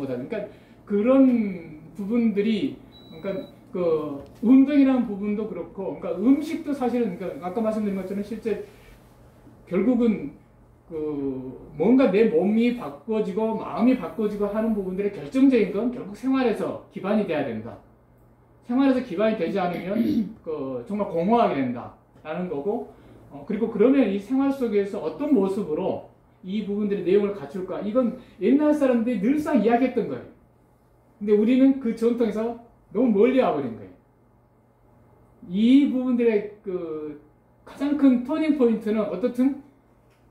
그러니까 그런 부분들이, 그러니까 그 운동이라는 부분도 그렇고, 그러니까 음식도 사실은, 그러니까 아까 말씀드린 것처럼 실제 결국은 그 뭔가 내 몸이 바꿔지고 마음이 바꿔지고 하는 부분들의 결정적인 건 결국 생활에서 기반이 돼야 된다. 생활에서 기반이 되지 않으면 그 정말 공허하게 된다라는 거고, 그리고 그러면 이 생활 속에서 어떤 모습으로 이 부분들의 내용을 갖출까? 이건 옛날 사람들이 늘상 이야기했던 거예요. 근데 우리는 그 전통에서 너무 멀리 와버린 거예요. 이 부분들의 그 가장 큰 터닝 포인트는 어떻든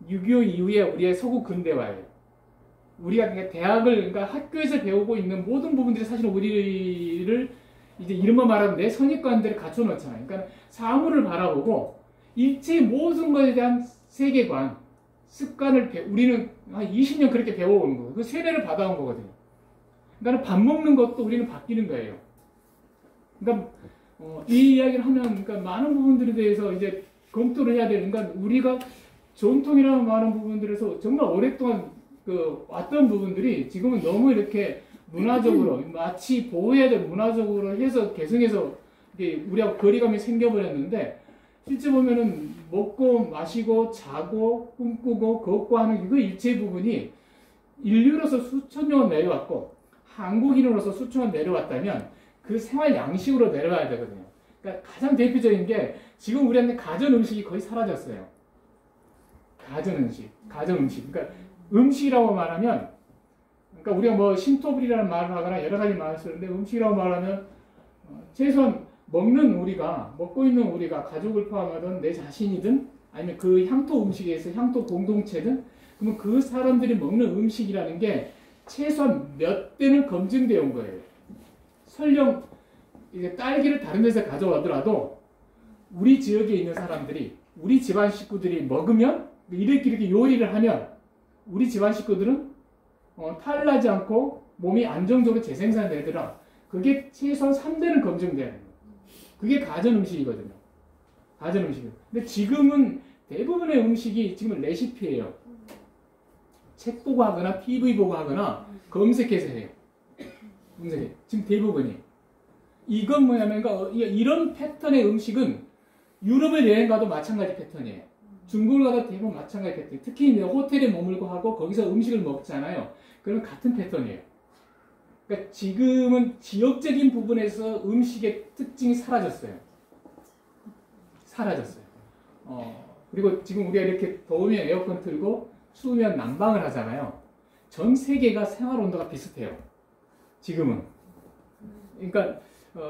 6.25 이후에 우리의 서구 근대화예요. 우리가 대학을, 그러니까 학교에서 배우고 있는 모든 부분들이 사실 우리를 이제 이른바 말하면 내 선입관들을 갖춰놓잖아요. 그러니까 사물을 바라보고 일체의 모든 것에 대한 세계관, 습관을 우리는 한 20년 그렇게 배워오는 거예요. 그 세례를 받아온 거거든요. 그러니까 밥 먹는 것도 우리는 바뀌는 거예요. 그러니까 이 이야기를 하면, 그러니까 많은 부분들에 대해서 이제 검토를 해야 되는, 그러니까 우리가 전통이라는 많은 부분들에서 정말 오랫동안 그 왔던 부분들이 지금은 너무 이렇게 문화적으로 마치 보호해야 될 문화적으로 해서 개성해서 이게 우리하고 거리감이 생겨버렸는데, 실제 보면은 먹고 마시고 자고 꿈꾸고 걷고 하는 이거 일체 부분이 인류로서 수천 년을 내려왔고 한국인으로서 수천 년 내려왔다면 그 생활 양식으로 내려와야 되거든요. 그러니까 가장 대표적인 게 지금 우리한테 가전 음식이 거의 사라졌어요. 가전 음식. 그러니까 음식이라고 말하면, 그러니까 우리가 뭐 신토불이라는 말을 하거나 여러 가지 말을 쓰는데, 음식이라고 말하면 최소한 먹고 있는 우리가 가족을 포함하던 내 자신이든 아니면 그 향토 음식에서 향토 공동체든, 그러면 그 사람들이 먹는 음식이라는 게 최소한 몇 대는 검증되어 온 거예요. 설령 이제 딸기를 다른 데서 가져오더라도 우리 지역에 있는 사람들이, 우리 집안 식구들이 먹으면, 이렇게 요리를 하면 우리 집안 식구들은 탈나지 않고 몸이 안정적으로 재생산되더라. 그게 최소한 3대는 검증돼야 돼요. 그게 가전 음식이거든요. 가전 음식이요. 근데 지금은 대부분의 음식이 지금 레시피예요. 책 보고 하거나 PV 보고 하거나 검색해서 해요. 지금 대부분이. 이건 뭐냐면, 그러니까 이런 패턴의 음식은 유럽을 여행 가도 마찬가지 패턴이에요. 중국을 가도 대부분 마찬가지 패턴이에요. 특히 호텔에 머물고 하고 거기서 음식을 먹잖아요. 그러면 같은 패턴이에요. 그러니까 지금은 지역적인 부분에서 음식의 특징이 사라졌어요. 그리고 지금 우리가 이렇게 더우면 에어컨 틀고 추우면 난방을 하잖아요. 전 세계가 생활 온도가 비슷해요. 지금은. 그러니까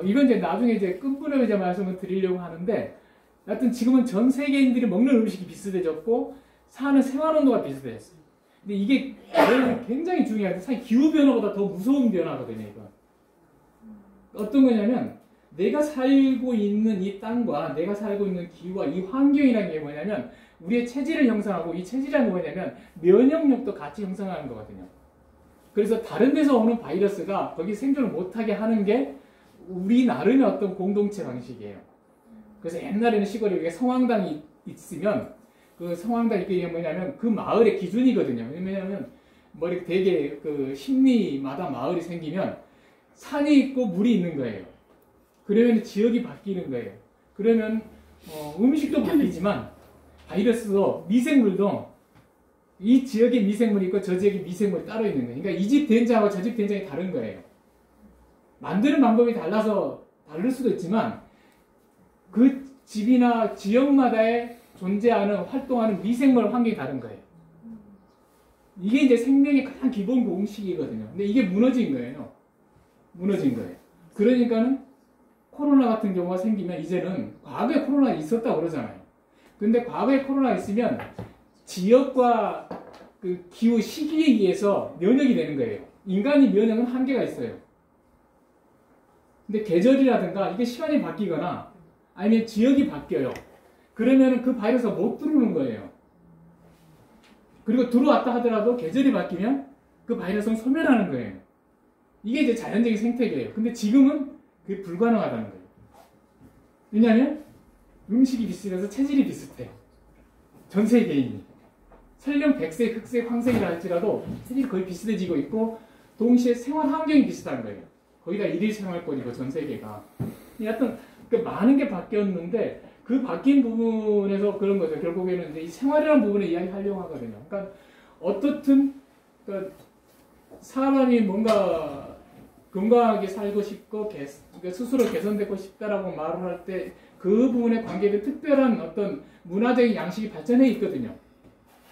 이건 이제 나중에 이제 끝부분에 이제 말씀을 드리려고 하는데, 하여튼 지금은 전 세계인들이 먹는 음식이 비슷해졌고 사는 생활 온도가 비슷해졌어요. 근데 이게 굉장히 중요한데, 사실 기후변화보다 더 무서운 변화거든요, 이거. 어떤 거냐면, 내가 살고 있는 이 땅과 내가 살고 있는 기후와 이 환경이라는 게 뭐냐면, 우리의 체질을 형성하고, 이 체질이라는 게 뭐냐면, 면역력도 같이 형성하는 거거든요. 그래서 다른 데서 오는 바이러스가 거기 생존을 못하게 하는 게 우리 나름의 어떤 공동체 방식이에요. 그래서 옛날에는 시골에 성황당이 있으면, 그 성황당 이게 뭐냐면 그 마을의 기준이거든요. 왜냐하면 뭐 이렇게 되게 그 심리마다 마을이 생기면 산이 있고 물이 있는 거예요. 그러면 지역이 바뀌는 거예요. 그러면 음식도 바뀌지만 바이러스도, 미생물도 이 지역에 미생물이 있고 저 지역에 미생물이 따로 있는 거예요. 그러니까 이 집 된장하고 저 집 된장이 다른 거예요. 만드는 방법이 달라서 다를 수도 있지만 그 집이나 지역마다의 존재하는, 활동하는 미생물 환경이 다른 거예요. 이게 이제 생명의 가장 기본 공식이거든요. 근데 이게 무너진 거예요. 그러니까는 코로나 같은 경우가 생기면 이제는, 과거에 코로나가 있었다고 그러잖아요. 근데 과거에 코로나가 있으면 지역과 그 기후 시기에 의해서 면역이 되는 거예요. 인간이 면역은 한계가 있어요. 근데 계절이라든가 이게 시간이 바뀌거나 아니면 지역이 바뀌어요. 그러면 그 바이러스가 못 들어오는 거예요. 그리고 들어왔다 하더라도 계절이 바뀌면 그 바이러스는 소멸하는 거예요. 이게 이제 자연적인 생태계예요. 근데 지금은 그게 불가능하다는 거예요. 왜냐하면 음식이 비슷해서 체질이 비슷해요. 전 세계인이. 설령 백색, 흑색, 황색이라 할지라도 체질이 거의 비슷해지고 있고, 동시에 생활 환경이 비슷한 거예요. 거의 다 일일 생활권이고 전 세계가. 하여튼 많은 게 바뀌었는데 그 바뀐 부분에서 그런 거죠. 결국에는 이제 이 생활이라는 부분에 이야기하려고 하거든요. 그러니까 어떻든 그러니까 사람이 뭔가 건강하게 살고 싶고 그러니까 스스로 개선되고 싶다라고 말을 할 때 그 부분에 관계된 특별한 어떤 문화적인 양식이 발전해 있거든요.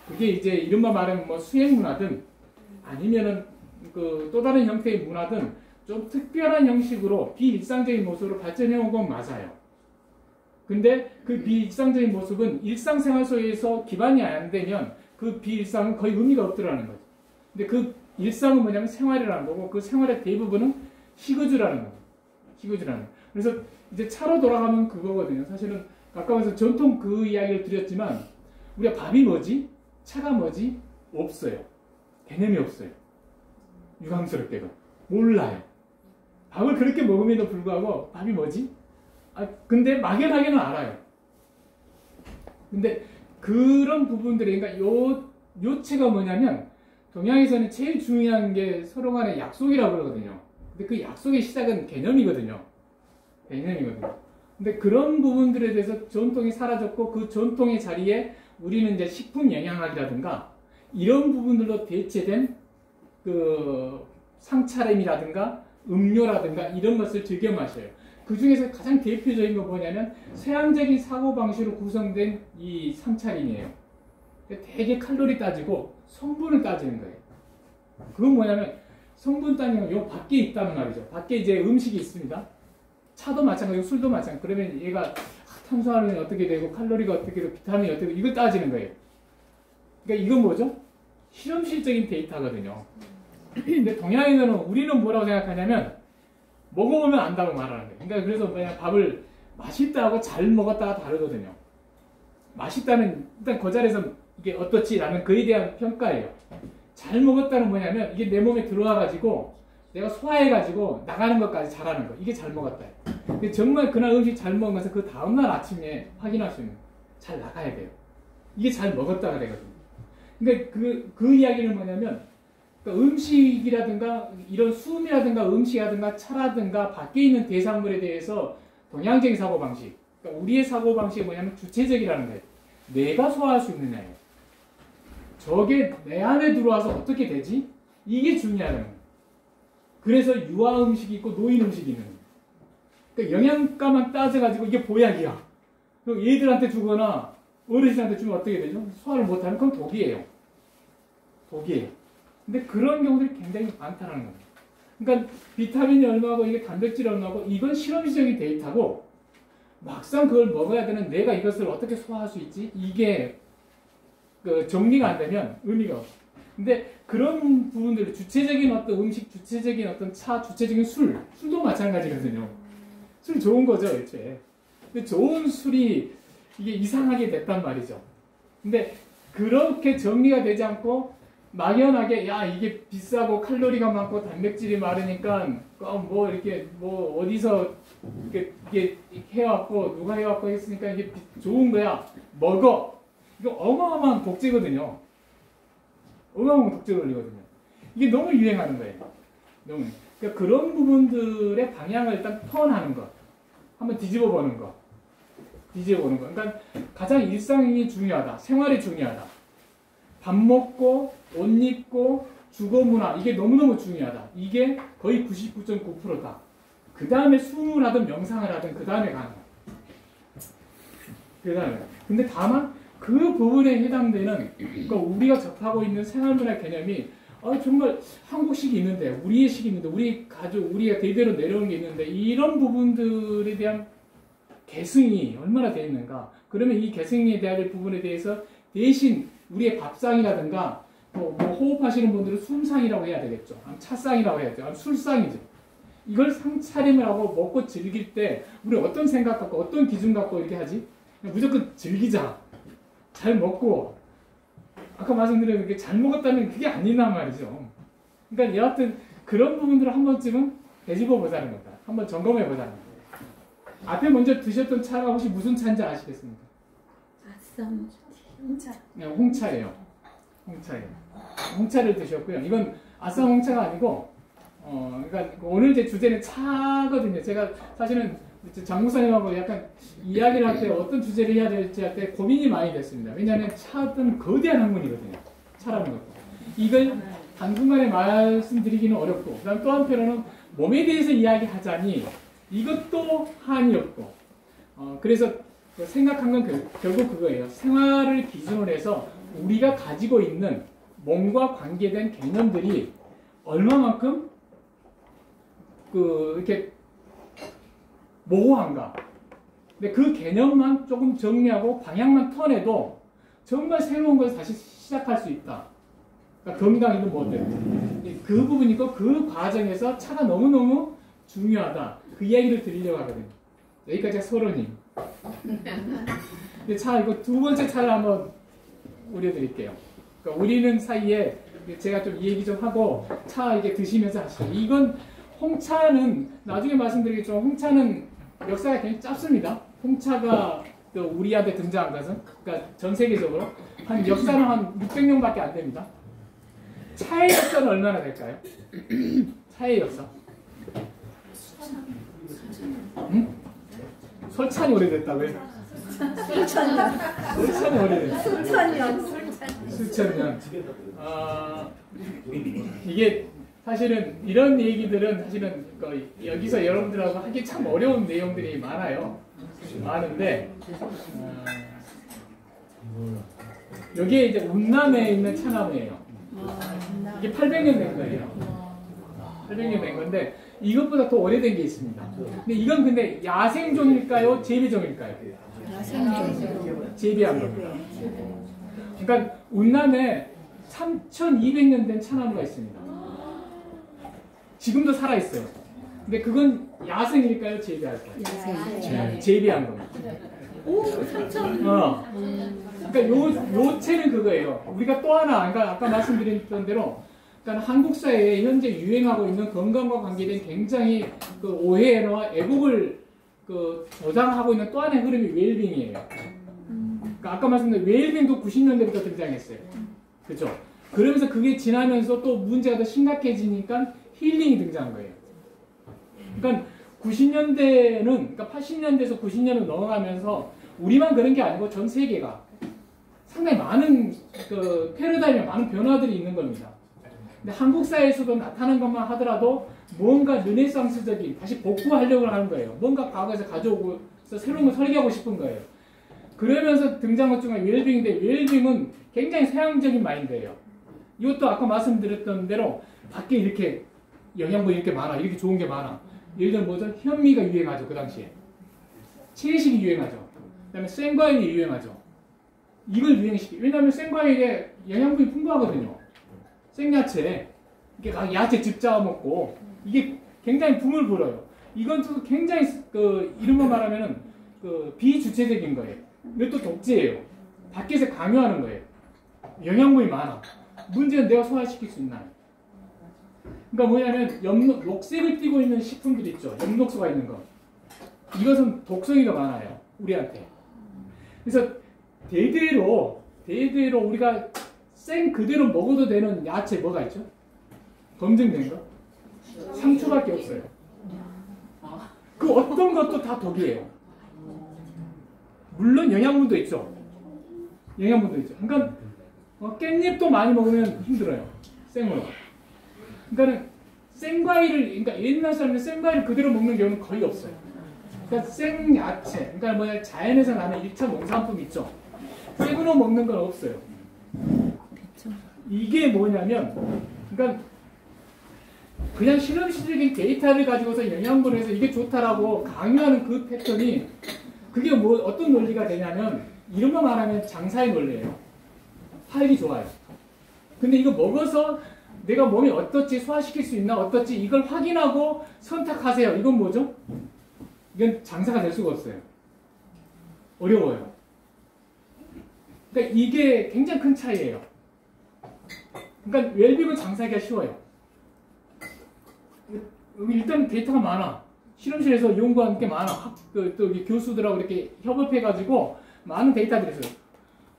그게 이제 이른바 말하면 뭐 수행 문화든 아니면은 그 또 다른 형태의 문화든 좀 특별한 형식으로 비일상적인 모습으로 발전해 온 건 맞아요. 근데 그 비일상적인 모습은 일상생활 속에서 기반이 안 되면 그 비일상은 거의 의미가 없더라는 거죠. 근데 그 일상은 뭐냐면 생활이라는 거고 그 생활의 대부분은 시그주라는 거예요. 시그주라는 거예요. 그래서 이제 차로 돌아가면 그거거든요. 사실은 가까워서 전통 그 이야기를 드렸지만 우리가 밥이 뭐지? 차가 뭐지? 없어요. 개념이 없어요. 유감스럽게도. 몰라요. 밥을 그렇게 먹음에도 불구하고 밥이 뭐지? 근데 막연하게는 알아요. 근데 그런 부분들이 그러니까 요체가 뭐냐면 동양에서는 제일 중요한 게 서로 간의 약속이라고 그러거든요. 근데 그 약속의 시작은 개념이거든요. 개념이거든요. 근데 그런 부분들에 대해서 전통이 사라졌고 그 전통의 자리에 우리는 이제 식품 영양학이라든가 이런 부분들로 대체된 그 상차림이라든가 음료라든가 이런 것을 즐겨 마셔요. 그 중에서 가장 대표적인 거 뭐냐면 서양적인 사고방식으로 구성된 이 상차림이에요. 되게 칼로리 따지고 성분을 따지는 거예요. 그건 뭐냐면 성분 따지는 건 요 밖에 있다는 말이죠. 밖에 이제 음식이 있습니다. 차도 마찬가지고 술도 마찬가지고 그러면 얘가 탄수화물이 어떻게 되고 칼로리가 어떻게 되고 비타민이 어떻게 되고 이걸 따지는 거예요. 그러니까 이건 뭐죠? 실험실적인 데이터거든요. 근데 동양인들은 우리는 뭐라고 생각하냐면 먹어보면 안다고 말하는 거예요. 그러니까 그래서 그냥 밥을 맛있다고 잘 먹었다가 다르거든요. 맛있다는 일단 그 자리에서 이게 어떻지라는 그에 대한 평가예요. 잘 먹었다는 뭐냐면 이게 내 몸에 들어와가지고 내가 소화해가지고 나가는 것까지 잘하는 거. 이게 잘 먹었다. 근데 정말 그날 음식 잘 먹으면서 그 다음날 아침에 확인할 수 있는 잘 나가야 돼요. 이게 잘 먹었다가 되거든요. 그러니까 그 이야기는 뭐냐면 그러니까 음식이라든가 이런 수음이라든가 음식이라든가 차라든가 밖에 있는 대상물에 대해서 동양적인 사고방식 그러니까 우리의 사고방식이 뭐냐면 주체적이라는 거예요. 내가 소화할 수 있느냐예요. 저게 내 안에 들어와서 어떻게 되지? 이게 중요하다는 거예요. 그래서 유아 음식이 있고 노인 음식이 있는 거예요. 그러니까 영양가만 따져가지고 이게 보약이야. 그럼 얘들한테 주거나 어르신한테 주면 어떻게 되죠? 소화를 못하면 그건 독이에요. 독이에요. 근데 그런 경우들이 굉장히 많다는 거예요. 그러니까 비타민이 얼마고 이게 단백질이 얼마고 이건 실험적인 데이터고 막상 그걸 먹어야 되는 내가 이것을 어떻게 소화할 수 있지? 이게 정리가 안 되면 의미가 없어요. 근데 그런 부분들 주체적인 어떤 음식, 주체적인 어떤 차, 주체적인 술도 마찬가지거든요. 술 좋은 거죠, 애초에. 근데 좋은 술이 이게 이상하게 됐단 말이죠. 근데 그렇게 정리가 되지 않고 막연하게 야 이게 비싸고 칼로리가 많고 단백질이 많으니까 뭐 이렇게 뭐 어디서 이게 해왔고 누가 해왔고 했으니까 이게 좋은 거야 먹어. 이거 어마어마한 독재거든요. 어마어마한 독재를 올리거든요. 이게 너무 유행하는 거예요. 너무. 그러니까 그런 부분들의 방향을 일단 턴하는 것. 한번 뒤집어 보는 거. 뒤집어 보는 거. 그러니까 가장 일상이 중요하다. 생활이 중요하다. 밥 먹고 옷 입고 주거 문화 이게 너무너무 중요하다. 이게 거의 99.9%다. 그 다음에 수음을 하든 명상을 하든 그 다음에 가는 거야. 그 다음에. 근데 다만 그 부분에 해당되는 그러니까 우리가 접하고 있는 생활문화 개념이 정말 한국식이 있는데 우리의 식이 있는데 우리 가족 우리가 대대로 내려온 게 있는데 이런 부분들에 대한 계승이 얼마나 되어 있는가. 그러면 이 계승에 대한 부분에 대해서 대신 우리의 밥상이라든가 뭐 호흡하시는 분들은 숨상이라고 해야 되겠죠. 차상이라고 해야죠. 술상이죠. 이걸 상차림을 하고 먹고 즐길 때 우리 어떤 생각 갖고 어떤 기준 갖고 이렇게 하지? 무조건 즐기자. 잘 먹고 아까 말씀드린 게 잘 먹었다는 그게 아니란 말이죠. 그러니까 여하튼 그런 부분들을 한 번쯤은 되짚어 보자는 겁니다. 한번 점검해 보자는 거예요. 앞에 먼저 드셨던 차가 혹시 무슨 차인지 아시겠습니까? 아싸 홍차. 네, 홍차예요. 홍차예요. 홍차를 드셨고요. 이건 아싸 홍차가 아니고 그러니까 오늘 제 주제는 차거든요. 제가 사실은 장 목사님하고 약간 이야기를 할 때 어떤 주제를 해야 될지 할 때 고민이 많이 됐습니다. 왜냐하면 차는 거대한 학문이거든요. 차라는 것도. 이걸 단순간에 말씀드리기는 어렵고, 그다음 또 한편으로는 몸에 대해서 이야기하자니 이것도 한이 없고, 그래서 생각한 건 결국 그거예요. 생활을 기준으로 해서 우리가 가지고 있는 몸과 관계된 개념들이 얼마만큼 이렇게 모호한가. 근데 그 개념만 조금 정리하고 방향만 턴해도 정말 새로운 걸 다시 시작할 수 있다. 그러니까 건강이든 뭐든. 그 부분이고 그 과정에서 차가 너무너무 중요하다. 그 이야기를 드리려고 하거든요. 여기까지가 서론임. 근데 차, 이거 두 번째 차를 한번 우려드릴게요. 그러니까 우리는 사이에 제가 좀 이 얘기 좀 하고 차 이게 드시면서 하시죠. 이건 홍차는 나중에 말씀드리겠지만 홍차는 역사가 굉장히 짧습니다. 홍차가 또 우리한테 등장한 것은 그러니까 전 세계적으로 한 역사는 한 600년밖에 안 됩니다. 차의 역사는 얼마나 될까요? 차의 역사. 응? 설찬이 오래됐다고요? 설찬이 오래됐어요. 수천 년. 이게 사실은 이런 얘기들은 사실은 여기서 여러분들하고 하기 참 어려운 내용들이 많아요. 많은데 여기에 이제 운남에 있는 차나무예요. 이게 800년 된 거예요. 800년 된 건데 이것보다 더 오래된 게 있습니다. 근데 이건 근데 야생종일까요? 재배종일까요? 야생종. 재배한 겁니다. 그러니까 운남에 3200년 된 차나무가 있습니다. 지금도 살아있어요. 근데 그건 야생일까요? 재배할까요? 야생. 재배한 겁니다. 오, 3천. 그러니까 요 채는 그거예요. 우리가 또 하나, 그러니까 아까 말씀드렸던 대로, 그러니까 한국 사회에 현재 유행하고 있는 건강과 관계된 굉장히 그 오해나 애국을 조장하고 있는 또 하나의 흐름이 웰빙이에요. 그러니까 아까 말씀드린 웰빙도 90년대부터 등장했어요. 그죠? 그러면서 그게 지나면서 또 문제가 더 심각해지니까 힐링이 등장한 거예요. 그러니까 90년대는, 그러니까 80년대에서 90년을 넘어가면서 우리만 그런 게 아니고 전 세계가 상당히 많은 패러다임에 많은 변화들이 있는 겁니다. 근데 한국 사회에서도 나타난 것만 하더라도 뭔가 르네상스적인 다시 복구하려고 하는 거예요. 뭔가 과거에서 가져오고 새로운 걸 설계하고 싶은 거예요. 그러면서 등장한 것 중에 웰빙인데 웰빙은 굉장히 서양적인 마인드예요. 이것도 아까 말씀드렸던 대로 밖에 이렇게 영양분이 이렇게 많아, 이렇게 좋은 게 많아. 예를 들면 뭐죠? 현미가 유행하죠, 그 당시에. 채식이 유행하죠. 그 다음에 생과일이 유행하죠. 이걸 유행시키. 왜냐하면 생과일에 영양분이 풍부하거든요. 생야채, 이렇게 야채 즙 짜아 먹고 이게 굉장히 붐을 불어요. 이건 또 굉장히 이른바 말하면은 비주체적인 거예요. 이것도 독재예요. 밖에서 강요하는 거예요. 영양분이 많아. 문제는 내가 소화시킬 수 있나요? 그러니까 뭐냐면 녹색을 띠고 있는 식품들 있죠. 엽록소가 있는 거. 이것은 독성이 더 많아요. 우리한테. 그래서 대대로 우리가 생 그대로 먹어도 되는 야채 뭐가 있죠? 검증된 거? 상추밖에 없어요. 그 어떤 것도 다 독이에요. 물론 영양분도 있죠. 영양분도 있죠. 그러니까 깻잎도 많이 먹으면 힘들어요. 생으로. 그러니까 생과일을, 그러니까 옛날 사람들은 생과일을 그대로 먹는 경우는 거의 없어요. 그러니까 생야채, 그러니까 뭐냐 자연에서 나는 1차 농산품 있죠. 생으로 먹는 건 없어요. 이게 뭐냐면, 그러니까 그냥 실험실적인 데이터를 가지고서 영양분을 해서 이게 좋다라고 강요하는 그 패턴이 그게 뭐 어떤 논리가 되냐면 이런 거 말하면 장사의 논리예요. 활기 좋아요. 근데 이거 먹어서 내가 몸이 어떻지 소화시킬 수 있나 어떻지 이걸 확인하고 선택하세요. 이건 뭐죠? 이건 장사가 될 수가 없어요. 어려워요. 그러니까 이게 굉장히 큰 차이예요. 그러니까 웰빙은 장사하기가 쉬워요. 여기 일단 데이터가 많아. 실험실에서 연구한 게 많아. 또 교수들하고 이렇게 협업해가지고 많은 데이터들이 있어요.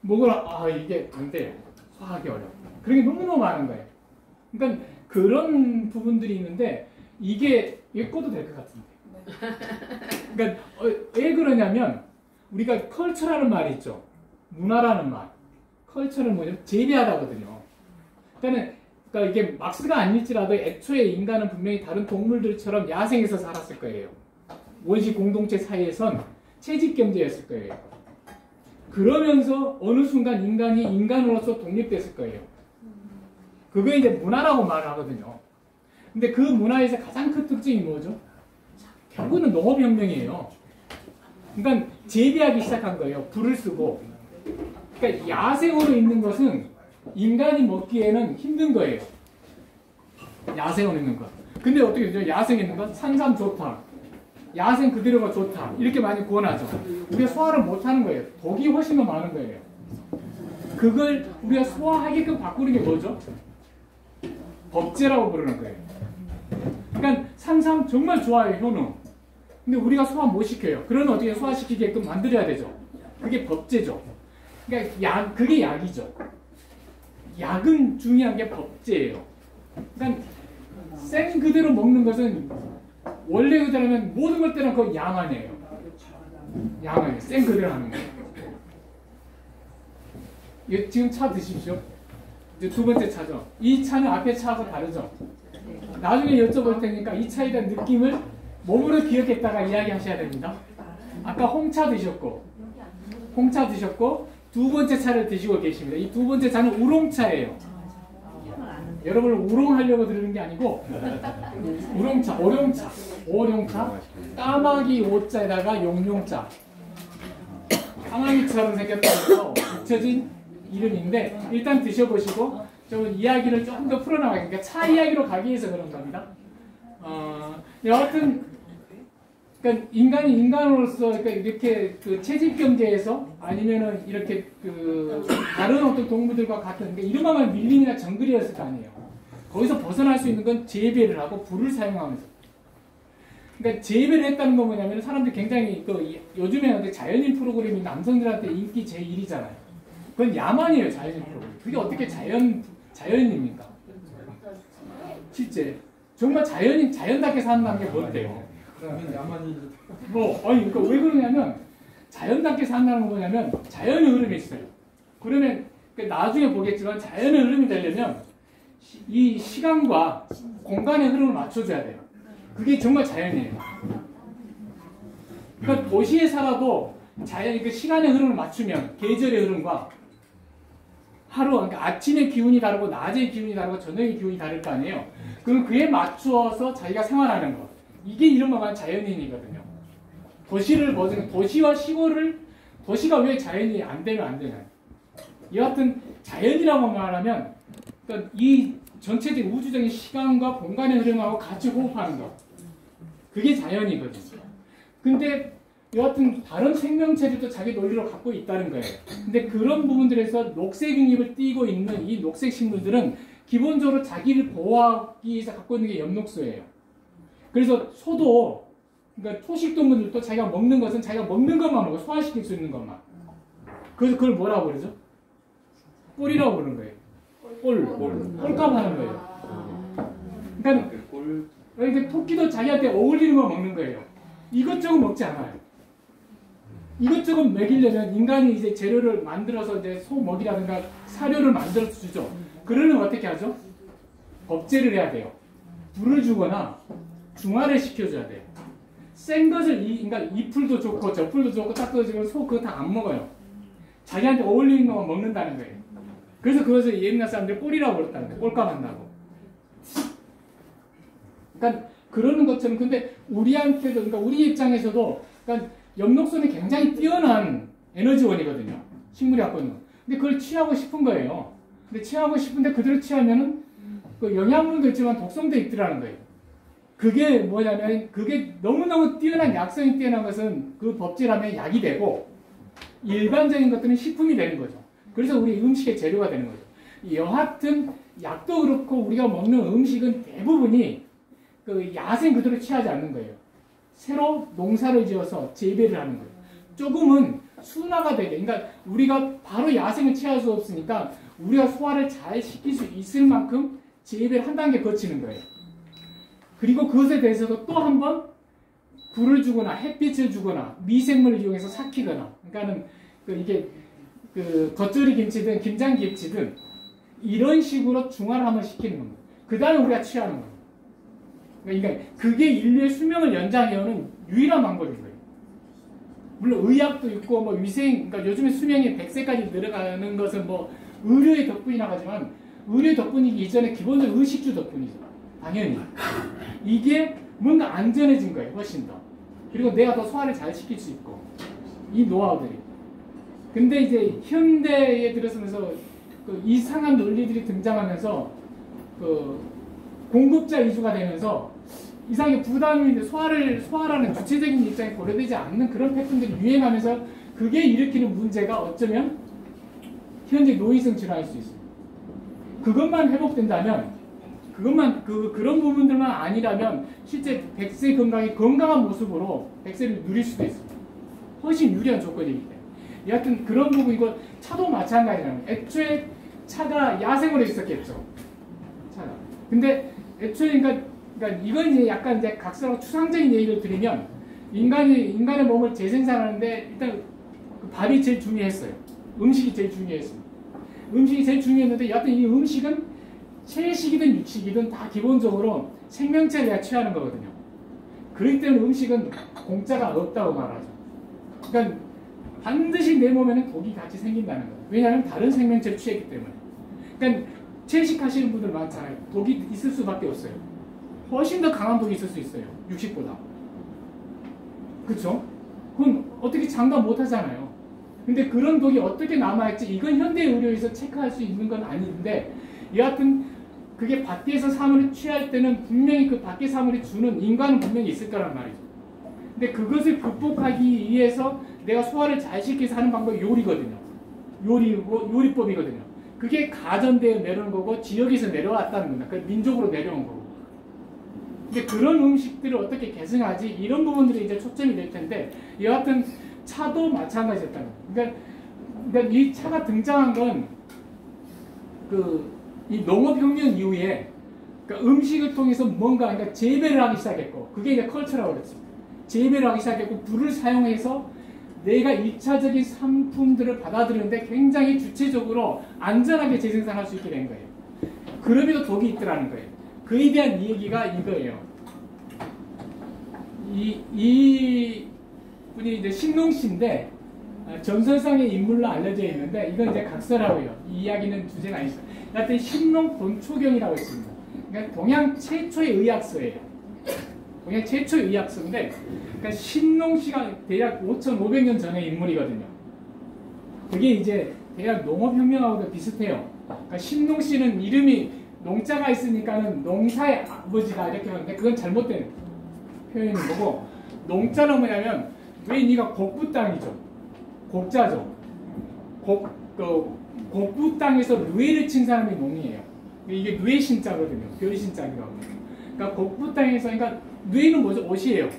먹으라, 이게 안 돼. 소화하기 어려워. 그런 게 너무너무 많은 거예요. 그러니까 그런 부분들이 있는데 이게 꺼도 될 것 같은데. 그러니까 왜 그러냐면 우리가 컬처라는 말이 있죠. 문화라는 말. 컬처는 뭐냐면 재배하다거든요. 그러니까 이게 막스가 아닐지라도 애초에 인간은 분명히 다른 동물들처럼 야생에서 살았을 거예요. 원시 공동체 사이에선 채집경제였을 거예요. 그러면서 어느 순간 인간이 인간으로서 독립됐을 거예요. 그게 이제 문화라고 말하거든요. 근데 그 문화에서 가장 큰 특징이 뭐죠? 결국은 농업혁명이에요. 그러니까 재배하기 시작한 거예요. 불을 쓰고. 그러니까 야생으로 있는 것은 인간이 먹기에는 힘든 거예요. 야생으로 있는 것. 근데 어떻게 되죠? 야생에 있는 것? 산삼 좋다. 야생 그대로가 좋다. 이렇게 많이 구원하죠. 우리가 소화를 못하는 거예요. 독이 훨씬 더 많은 거예요. 그걸 우리가 소화하게끔 바꾸는 게 뭐죠? 법제라고 부르는 거예요. 그러니까 산삼 정말 좋아요, 효능. 근데 우리가 소화 못 시켜요. 그러면 어떻게 소화시키게끔 만들어야 되죠? 그게 법제죠. 그러니까 그게 약이죠. 약은 중요한 게 법제예요. 그러니까 생 그대로 먹는 것은 원래 그대로면 모든 걸 때는 그거 양아니에요. 양아니에요. 생 그대로 하는 거예요. 지금 차 드십시오. 이제 두 번째 차죠. 이 차는 앞에 차하고 다르죠. 나중에 여쭤볼 테니까 이 차에 대한 느낌을 몸으로 기억했다가 이야기하셔야 됩니다. 아까 홍차 드셨고 두 번째 차를 드시고 계십니다. 이 두 번째 차는 우롱차예요. 여러분을 우롱하려고 들으는 게 아니고 우롱차, 오룡차, 까마귀 오자에다가 용룡자. 까마귀처럼 생겼다고 붙여진 이름인데 일단 드셔보시고 좀 이야기를 조금 더 풀어나가니까 그러니까 차 이야기로 가기 위해서 그런 겁니다. 여하튼 그러니까 인간이 인간으로서 그러니까 이렇게 그 채집 경제에서 아니면은 이렇게 그 다른 어떤 동물들과 같은 그러니까 이름하면 밀림이나 정글이었을 거 아니에요. 거기서 벗어날 수 있는 건 재배를 하고 불을 사용하면서. 그러니까 재배를 했다는 건 뭐냐면 사람들이 굉장히 요즘에 자연인 프로그램이 남성들한테 인기 제1이잖아요. 그건 야만이에요, 자연인 프로그램. 그게 어떻게 자연인입니까? 실제 정말 자연답게 산다는 게 뭔데요? 그러면 야만이 그러니까 왜 그러냐면 자연답게 산다는 건 뭐냐면 자연의 흐름이 있어요. 그러면 나중에 보겠지만 자연의 흐름이 되려면 이 시간과 공간의 흐름을 맞춰줘야 돼요. 그게 정말 자연이에요. 그러니까 도시에 살아도 시간의 흐름을 맞추면 계절의 흐름과 그러니까 아침의 기운이 다르고 낮의 기운이 다르고 저녁의 기운이 다를 거 아니에요. 그럼 그에 맞추어서 자기가 생활하는 것. 이게 이른바 자연인이거든요. 도시와 시골을 도시가 왜 자연이 안 되면 안 되냐. 여하튼 자연이라고 말하면 그러니까 이 전체적인 우주적인 시간과 공간의 흐름하고 같이 호흡하는 것. 그게 자연이거든요. 근데 여하튼 다른 생명체들도 자기 논리를 갖고 있다는 거예요. 근데 그런 부분들에서 녹색 잎을 띠고 있는 이 녹색 식물들은 기본적으로 자기를 보호하기 위해서 갖고 있는 게 엽록소예요. 그래서 소도 그러니까 초식동물들도 자기가 먹는 것은 자기가 먹는 것만 먹어. 소화시킬 수 있는 것만. 그래서 그걸 뭐라고 그러죠? 꿀이라고 부르는 거예요. 꿀값 하는 거예요. 그러니까 토끼도 자기한테 어울리는 거 먹는 거예요. 이것저것 먹지 않아요. 이것저것 먹이려면 인간이 이제 재료를 만들어서 이제 소 먹이라든가 사료를 만들어서 주죠. 그러면 어떻게 하죠? 법제를 해야 돼요. 불을 주거나 중화를 시켜줘야 돼요. 센 것을 그러니까 이 풀도 좋고 저 풀도 좋고 딱 떨어지면 소 그거 다 안 먹어요. 자기한테 어울리는 것만 먹는다는 거예요. 그래서 그것을 옛날 사람들이 꿀이라고 그랬다는 거예요. 꿀값 한다고. 그러니까 그러는 것처럼 근데 우리한테도 그러니까 우리 입장에서도 그러니까 엽록소는 굉장히 뛰어난 에너지원이거든요. 식물이 갖고 있는 거. 근데 그걸 취하고 싶은 거예요. 근데 취하고 싶은데 그대로 취하면은 그 영양분도 있지만 독성도 있더라는 거예요. 그게 뭐냐면 그게 너무너무 뛰어난 약성이 뛰어난 것은 그 법제라면 약이 되고 일반적인 것들은 식품이 되는 거죠. 그래서 우리 음식의 재료가 되는 거죠. 여하튼 약도 그렇고 우리가 먹는 음식은 대부분이 그 야생 그대로 취하지 않는 거예요. 새로 농사를 지어서 재배를 하는 거예요. 조금은 순화가 되게, 그러니까 우리가 바로 야생을 취할 수 없으니까 우리가 소화를 잘 시킬 수 있을 만큼 재배를 한 단계 거치는 거예요. 그리고 그것에 대해서도 또 한 번 불을 주거나 햇빛을 주거나 미생물을 이용해서 삭히거나, 그러니까는 이게 겉절이 김치든 김장 김치든 이런 식으로 중화를 한번 시키는 겁니다. 그 다음에 우리가 취하는 거예요. 그러니까 그게 인류의 수명을 연장해오는 유일한 방법인 거예요. 물론 의학도 있고 뭐 위생, 그러니까 요즘에 수명이 100세까지 늘어가는 것은 뭐 의료의 덕분이라 하지만 의료의 덕분이기 이전에 기본적으로 의식주 덕분이죠. 당연히. 이게 뭔가 안전해진 거예요. 훨씬 더. 그리고 내가 더 소화를 잘 시킬 수 있고. 이 노하우들이. 근데 이제 현대에 들어서면서 이상한 논리들이 등장하면서 공급자 위주가 되면서 이상하게 부담이 소화라는 주체적인 입장에 고려되지 않는 그런 패턴들이 유행하면서 그게 일으키는 문제가 어쩌면 현재 노이성 질환일 수 있습니다. 그것만 회복된다면, 그런 부분들만 아니라면 실제 100세 건강한 모습으로 100세를 누릴 수도 있습니다. 훨씬 유리한 조건이기 때문에. 여하튼 그런 부분이고, 차도 마찬가지라는 거예요. 애초에 차가 야생으로 있었겠죠. 차가. 근데 애초에 그러니까 이건 이제 약간 이제 각설하고 추상적인 얘기를 드리면 인간의 몸을 재생산하는데 일단 밥이 제일 중요했어요. 음식이 제일 중요했습니다. 음식이 제일 중요했는데 여하튼 이 음식은 채식이든 육식이든 다 기본적으로 생명체를 취하는 거거든요. 그렇기 때문에 음식은 공짜가 없다고 말하죠. 그러니까 반드시 내 몸에는 독이 같이 생긴다는 거예요. 왜냐하면 다른 생명체를 취했기 때문에. 그러니까 채식하시는 분들 많잖아요. 독이 있을 수밖에 없어요. 훨씬 더 강한 독이 있을 수 있어요. 육식보다. 그렇죠? 그건 어떻게 장담 못 하잖아요. 근데 그런 독이 어떻게 남아있지? 이건 현대 의료에서 체크할 수 있는 건 아닌데 여하튼 그게 밖에서 사물을 취할 때는 분명히 그 밖의 사물이 주는 인과는 분명히 있을 거란 말이죠. 근데 그것을 극복하기 위해서 내가 소화를 잘 시켜서 하는 방법이 요리거든요. 요리법이거든요. 그게 가전대에 내려온 거고 지역에서 내려왔다는 겁니다. 그 민족으로 내려온 거고. 근데 그런 음식들을 어떻게 계승하지? 이런 부분들이 이제 초점이 될 텐데 여하튼 차도 마찬가지였다는 거예요. 그러니까 이 차가 등장한 건 이 농업혁명 이후에 그러니까 음식을 통해서 뭔가 그러니까 재배를 하기 시작했고 그게 이제 컬처라고 그랬죠. 재배를 하기 시작했고 불을 사용해서 내가 1차적인 상품들을 받아들이는데 굉장히 주체적으로 안전하게 재생산할 수 있게 된 거예요. 그럼에도 독이 있더라는 거예요. 그에 대한 얘기가 이거예요. 이 분이 이제 신농씨인데 전설상의 인물로 알려져 있는데 이건 이제 각설하고요. 이 이야기는 주제가 아니죠. 하여튼 신농 본초경이라고 있습니다. 그러니까 동양 최초의 의학서예요. 동양 최초의 의학서인데 그러니까 신농씨가 대략 5,500년 전의 인물이거든요. 그게 이제 대략 농업혁명하고도 비슷해요. 그러니까 신농씨는 이름이 농자가 있으니까는 농사의 아버지가 이렇게 하는데 그건 잘못된 표현인 거고 농자는 뭐냐면 왜 네가 곡부 땅이죠. 곡자죠. 곡부 땅에서 누에를 친 사람이 농이에요. 이게 누에 신자거든요. 별 신자기라고. 그러니까 곡부 땅에서 그러니까 누에는 뭐죠? 옷이에요.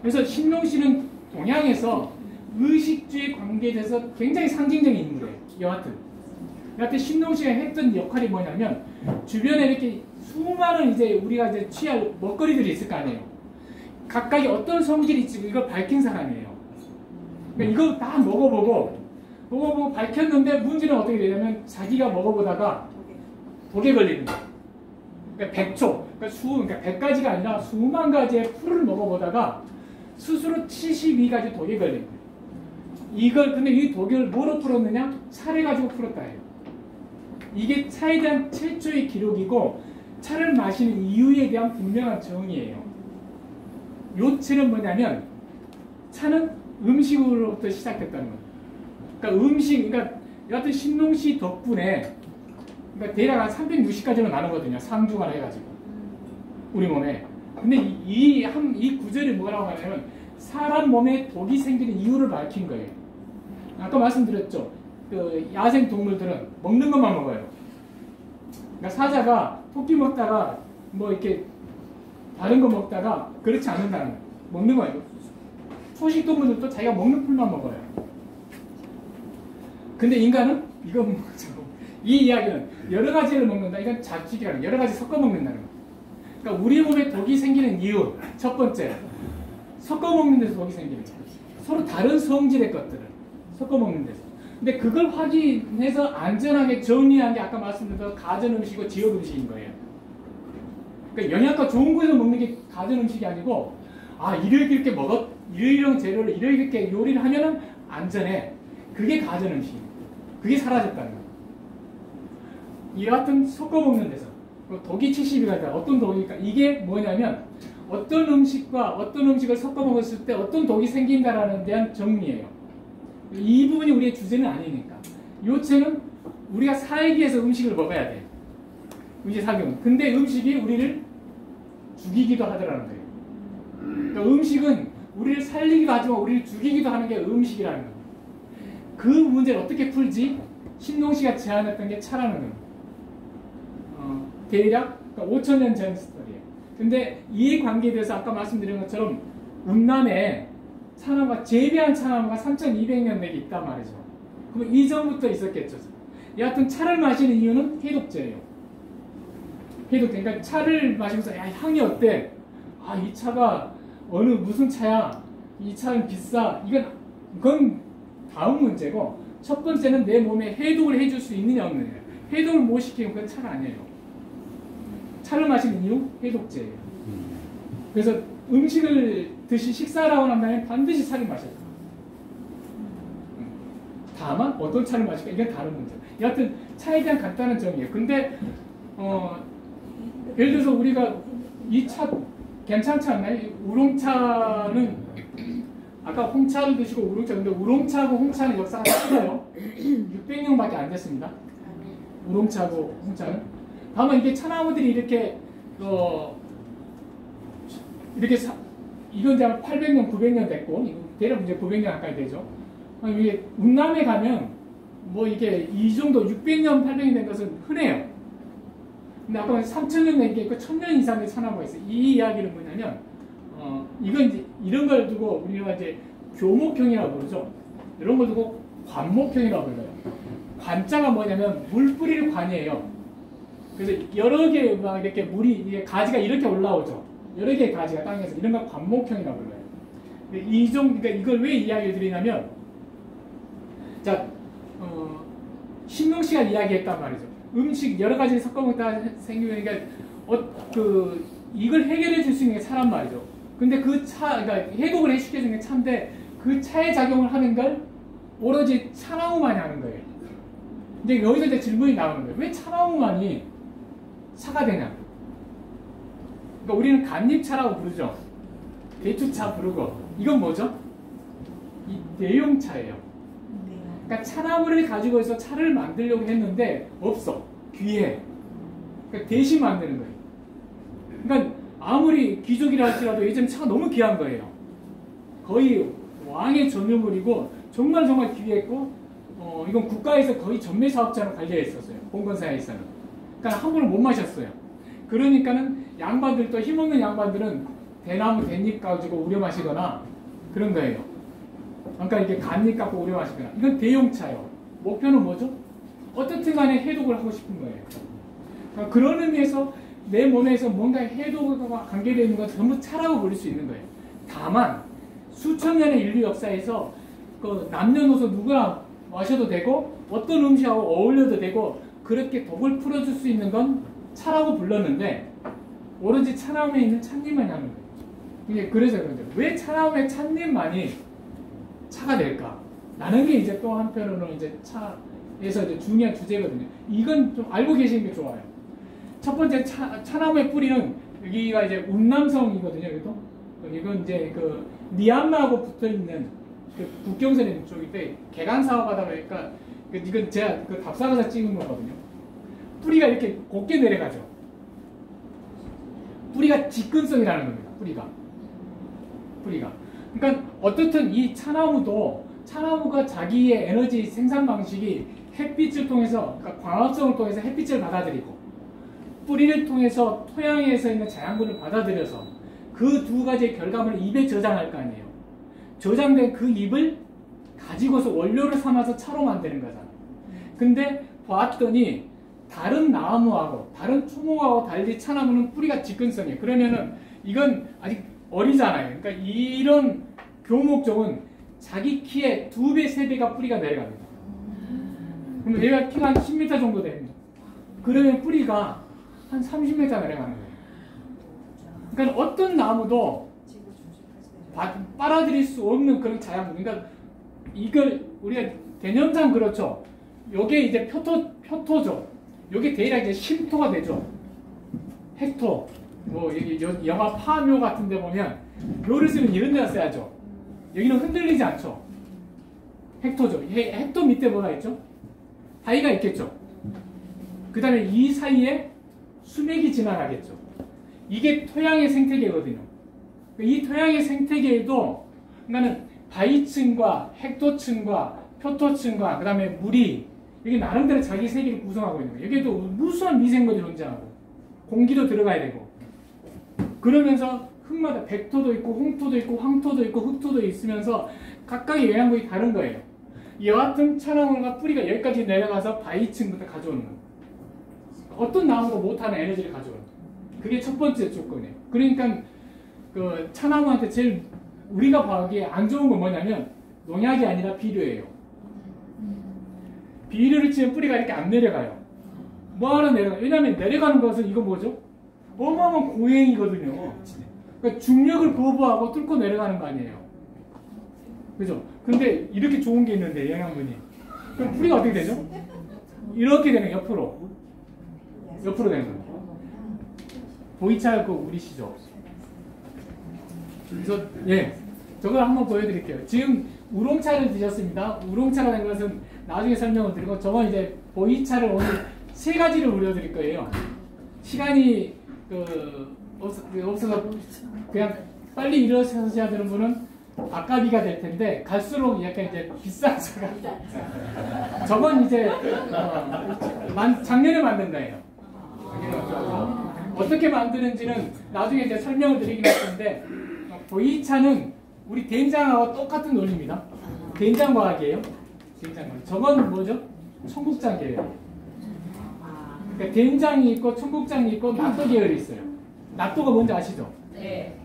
그래서 신농씨는 동양에서 의식주의 관계에 대해서 굉장히 상징적인 인물이에요. 여하튼 신농씨가 했던 역할이 뭐냐면 주변에 이렇게 수많은 이제 우리가 이제 취할 먹거리들이 있을 거 아니에요. 각각이 어떤 성질이 있지 이걸 밝힌 사람이에요. 그러니까 이거 다 먹어보고 밝혔는데 문제는 어떻게 되냐면 자기가 먹어보다가 독에 걸리는 거예요. 그러니까 100초, 그러니까 100가지가 아니라 수만 가지의 풀을 먹어보다가 스스로 72가지 독에 걸린 거예요. 근데 이 독을 뭐로 풀었느냐? 차를 가지고 풀었다 해요. 이게 차에 대한 최초의 기록이고 차를 마시는 이유에 대한 분명한 정의예요. 요체는 뭐냐면 차는 음식으로부터 시작됐다는 거예요. 그러니까 여하튼 신농씨 덕분에 그러니까 대략 한 360가지로 나누거든요. 상중하를 해가지고 우리 몸에. 근데 이 구절이 뭐라고 하냐면 사람 몸에 독이 생기는 이유를 밝힌 거예요. 아까 말씀드렸죠. 야생 동물들은 먹는 것만 먹어요. 그러니까 사자가 토끼 먹다가 뭐 이렇게 다른 거 먹다가 그렇지 않는다는 거예요. 먹는 거예요. 초식 동물들도 자기가 먹는 풀만 먹어요. 근데 인간은 이거 먹자고 이 이야기는 여러 가지를 먹는다. 이건 잡식이라는 여러 가지 섞어 먹는다는 거. 그러니까 우리 몸에 독이 생기는 이유 첫 번째 섞어 먹는 데서 독이 생기는 거예요. 서로 다른 성질의 것들을 섞어 먹는 데서. 근데 그걸 확인해서 안전하게 정리한 게 아까 말씀드린 가전 음식이고 지역 음식인 거예요. 그러니까 영양가 좋은 곳에서 먹는 게 가전 음식이 아니고 아 이렇게 이런 재료를 이렇게 요리를 하면은 안전해. 그게 가전 음식입니다. 그게 사라졌다는 거예요. 이 같은 섞어 먹는 데서 독이 70이가 있다. 어떤 독이니까 이게 뭐냐면 어떤 음식과 어떤 음식을 섞어 먹었을 때 어떤 독이 생긴다라는 데한 정리예요. 이 부분이 우리의 주제는 아니니까. 요체는 우리가 살기 위해서 음식을 먹어야 돼. 음식 사귀면. 근데 음식이 우리를 죽이기도 하더라는 거예요. 그러니까 음식은 우리를 살리기도 하지만 우리를 죽이기도 하는 게 음식이라는 거예요. 그 문제를 어떻게 풀지? 신동씨가 제안했던 게 차라는 거예요. 대략 5,000년 전 스토리예요. 근데 이 관계에 대해서 아까 말씀드린 것처럼 운남에 차나무가 재배한 차나무가 3,200년 내기 있단 말이죠. 그럼 이전부터 있었겠죠. 여하튼 차를 마시는 이유는 해독제예요. 해독제. 그러니까 차를 마시면서 야 향이 어때? 아 이 차가 무슨 차야? 이 차는 비싸. 그건 다음 문제고 첫 번째는 내 몸에 해독을 해줄 수 있느냐 없느냐. 해독을 못 시키면 그건 차가 아니에요. 차를 마시는 이유? 해독제예요. 그래서 음식을 식사를 하고 난 다음에 반드시 차를 마셔요. 다만 어떤 차를 마실까? 이건 다른 문제. 여하튼 차에 대한 간단한 정의예요. 근데 예를 들어서 우리가 이 차 괜찮지 않나요? 우롱차는 아까 홍차를 드시고 우롱차 근데 우롱차하고 홍차는 역사가 짧아요. 600년밖에 안 됐습니다. 우롱차하고 홍차는. 다만 이게 차나무들이 이렇게 이건 이제 800년, 900년 됐고 대략 이제 900년 가까이 되죠. 이게 운남에 가면 뭐 이게 이 정도 600년, 800년 된 것은 흔해요. 근데 아까 3,000년 된 게 있고 1,000년 이상의 차나무가 있어요. 이 이야기는 뭐냐면 이건 이제 이런 걸 두고 우리가 이제 교목형이라고 부르죠. 이런 걸 두고 관목형이라고 불러요. 관자가 뭐냐면 물 뿌리를 관이에요. 그래서 여러 개 막 이렇게 물이 가지가 이렇게 올라오죠. 여러 개의 가지가 땅에서 이런 걸 관목형이라고 불러요. 그러니까 이걸 왜 이야기를 드리냐면 자 신동씨가 이야기했단 말이죠. 음식 여러 가지를 섞어 먹다가 생기니까 이걸 해결해 줄 수 있는 게 차란 말이죠. 근데 그러니까 해독을 해주게 주는 게 차인데 그 차의 작용을 하는 걸 오로지 차나무만이 하는 거예요. 이제 여기서 이제 질문이 나오는 거예요. 왜 차나무만이 차가 되냐? 그러니까 우리는 간잎차라고 부르죠. 대추차 부르고 이건 뭐죠? 이 내용차예요. 그러니까 차나무를 가지고 해서 차를 만들려고 했는데 없어. 귀해. 그러니까 대신 만드는 거예요. 그러니까 아무리 귀족이라 할지라도 예전 차가 너무 귀한 거예요. 거의 왕의 전유물이고 정말 귀했고 이건 국가에서 거의 전매 사업자로 관리해 있었어요. 봉건사에서는. 그러니까 함부로 못 마셨어요. 그러니까는 양반들도 힘없는 양반들은 대나무 댄잎 가지고 우려 마시거나 그런 거예요. 그러니까 이게 간잎 갖고 우려 마시거나. 이건 대용차예요. 목표는 뭐죠? 어떻든 간에 해독을 하고 싶은 거예요. 그러니까 그런 의미에서 내 몸에서 뭔가 해독과 관계되어 있는 건 전부 차라고 부를 수 있는 거예요. 다만 수천 년의 인류 역사에서 그 남녀노소 누구나 마셔도 되고 어떤 음식하고 어울려도 되고 그렇게 독을 풀어줄 수 있는 건 차라고 불렀는데 오로지 차나무에 있는 찻잎만이 하는 거예요. 이게 그래서 그런데 왜 차나무의 찻잎만이 차가 될까? 라는 게 이제 또 한편으로는 이제 차에서 이제 중요한 주제거든요. 이건 좀 알고 계시는 게 좋아요. 첫 번째 차나무의 뿌리는 여기가 이제 운남성이거든요. 여기도 이건 이제 그 미얀마하고 붙어 있는 그 국경선에 있는 쪽인데 개간 사업하다 보니까 이건 제가 그 답사가서 찍은 거거든요. 뿌리가 이렇게 곱게 내려가죠. 뿌리가 직근성이라는 겁니다. 뿌리가. 그러니까 어떻든 이 차나무가 자기의 에너지 생산 방식이 햇빛을 통해서, 그러니까 광합성을 통해서 햇빛을 받아들이고 뿌리를 통해서 토양에서 있는 자양분을 받아들여서 그 두 가지의 결과물을 입에 저장할 거 아니에요. 저장된 그 잎을 가지고서 원료를 삼아서 차로 만드는 거잖아. 근데 봤더니 다른 나무하고 다른 초목하고 달리 차나무는 뿌리가 직근성이에요. 그러면은 이건 아직 어리잖아요. 그러니까 이런 교목종은 자기 키의 2배, 3배가 뿌리가 내려갑니다. 그러면 얘가 키가 한 10m 정도 됩니다. 그러면 뿌리가 한 30m 내려가는 거예요. 그러니까 어떤 나무도 빨아들일 수 없는 그런 자양분. 그러니까 이걸 우리가 개념상 그렇죠. 요게 이제 표토죠. 요게 대략 이제 심토가 되죠. 헥토. 뭐 여기 영화 파묘 같은 데 보면 묘를 쓰면 이런 데다 써야죠. 여기는 흔들리지 않죠. 헥토죠. 헥토 밑에 뭐가 있죠? 바위가 있겠죠. 그 다음에 이 사이에 수맥이 지나가겠죠. 이게 토양의 생태계거든요. 이 토양의 생태계에도 그러니까는 바위층과 헥토층과 표토층과 그 다음에 물이 이게 나름대로 자기 세계를 구성하고 있는 거예요. 여기에도 무수한 미생물이 존재하고 공기도 들어가야 되고 그러면서 흙마다 백토도 있고 홍토도 있고 황토도 있고 흙토도 있으면서 각각의 영양분이 다른 거예요. 여하튼 차나무가 뿌리가 여기까지 내려가서 바위층부터 가져오는 거예요. 어떤 나무도 못하는 에너지를 가져오는 거예요. 그게 첫 번째 조건이에요. 그러니까 그 차나무한테 제일 우리가 보기에 안 좋은 건 뭐냐면 농약이 아니라 비료예요. 비료를 치면 뿌리가 이렇게 안 내려가요. 뭐하러 내려가요? 왜냐하면 내려가는 것은 이거 뭐죠? 어마어마한 고행이거든요. 그러니까 중력을 거부하고 뚫고 내려가는 거 아니에요. 그죠? 근데 이렇게 좋은 게 있는데 영양분이 그럼 뿌리가 어떻게 되죠? 이렇게 되는 옆으로 되는 거예요. 보이지 않고 우리시죠? 그래서 예, 저걸 한번 보여드릴게요. 지금 우롱차를 드셨습니다. 우롱차라는 것은 나중에 설명을 드리고 저건 이제 보이차를 오늘 3가지를 우려드릴 거예요. 시간이 없어서 그냥 빨리 일어서셔야 되는 분은 아까비가 될 텐데 갈수록 약간 이제 비싼 차가 저건 이제 작년에 만든 거예요. 어떻게 만드는지는 나중에 이제 설명을 드리긴 할 건데 보이차는 우리 된장하고 똑같은 논리입니다. 된장과학이에요. 된장과학. 저건 뭐죠? 청국장이에요. 그러니까 된장이 있고 청국장이 있고 낫또 계열이 있어요. 낫또가 뭔지 아시죠? 네.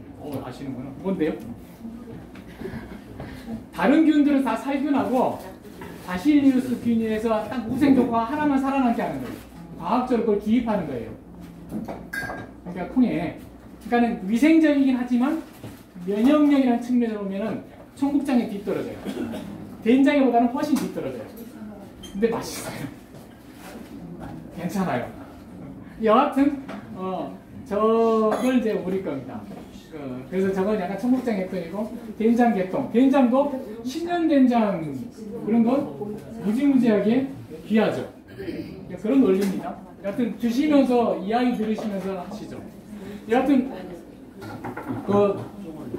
아시는구나. 뭔데요? 다른 균들은 다 살균하고 바실리우스 균에서 딱 우생조과 하나만 살아남게 하는 거예요. 과학적으로 그걸 기입하는 거예요. 그러니까 콩에 그러니까는 위생적이긴 하지만 면역력이라는 측면에서 보면은 청국장이 뒤떨어져요. 된장보다는 훨씬 뒤떨어져요. 근데 맛있어요. 괜찮아요. 여하튼 저걸 이제 우리 겁니다. 그래서 저건 약간 청국장 계통이고 된장 계통. 된장도 10년 된장 그런 건 무지무지하게 귀하죠. 그런 논리입니다. 여하튼 드시면서 이야기 들으시면서 하시죠. 여하튼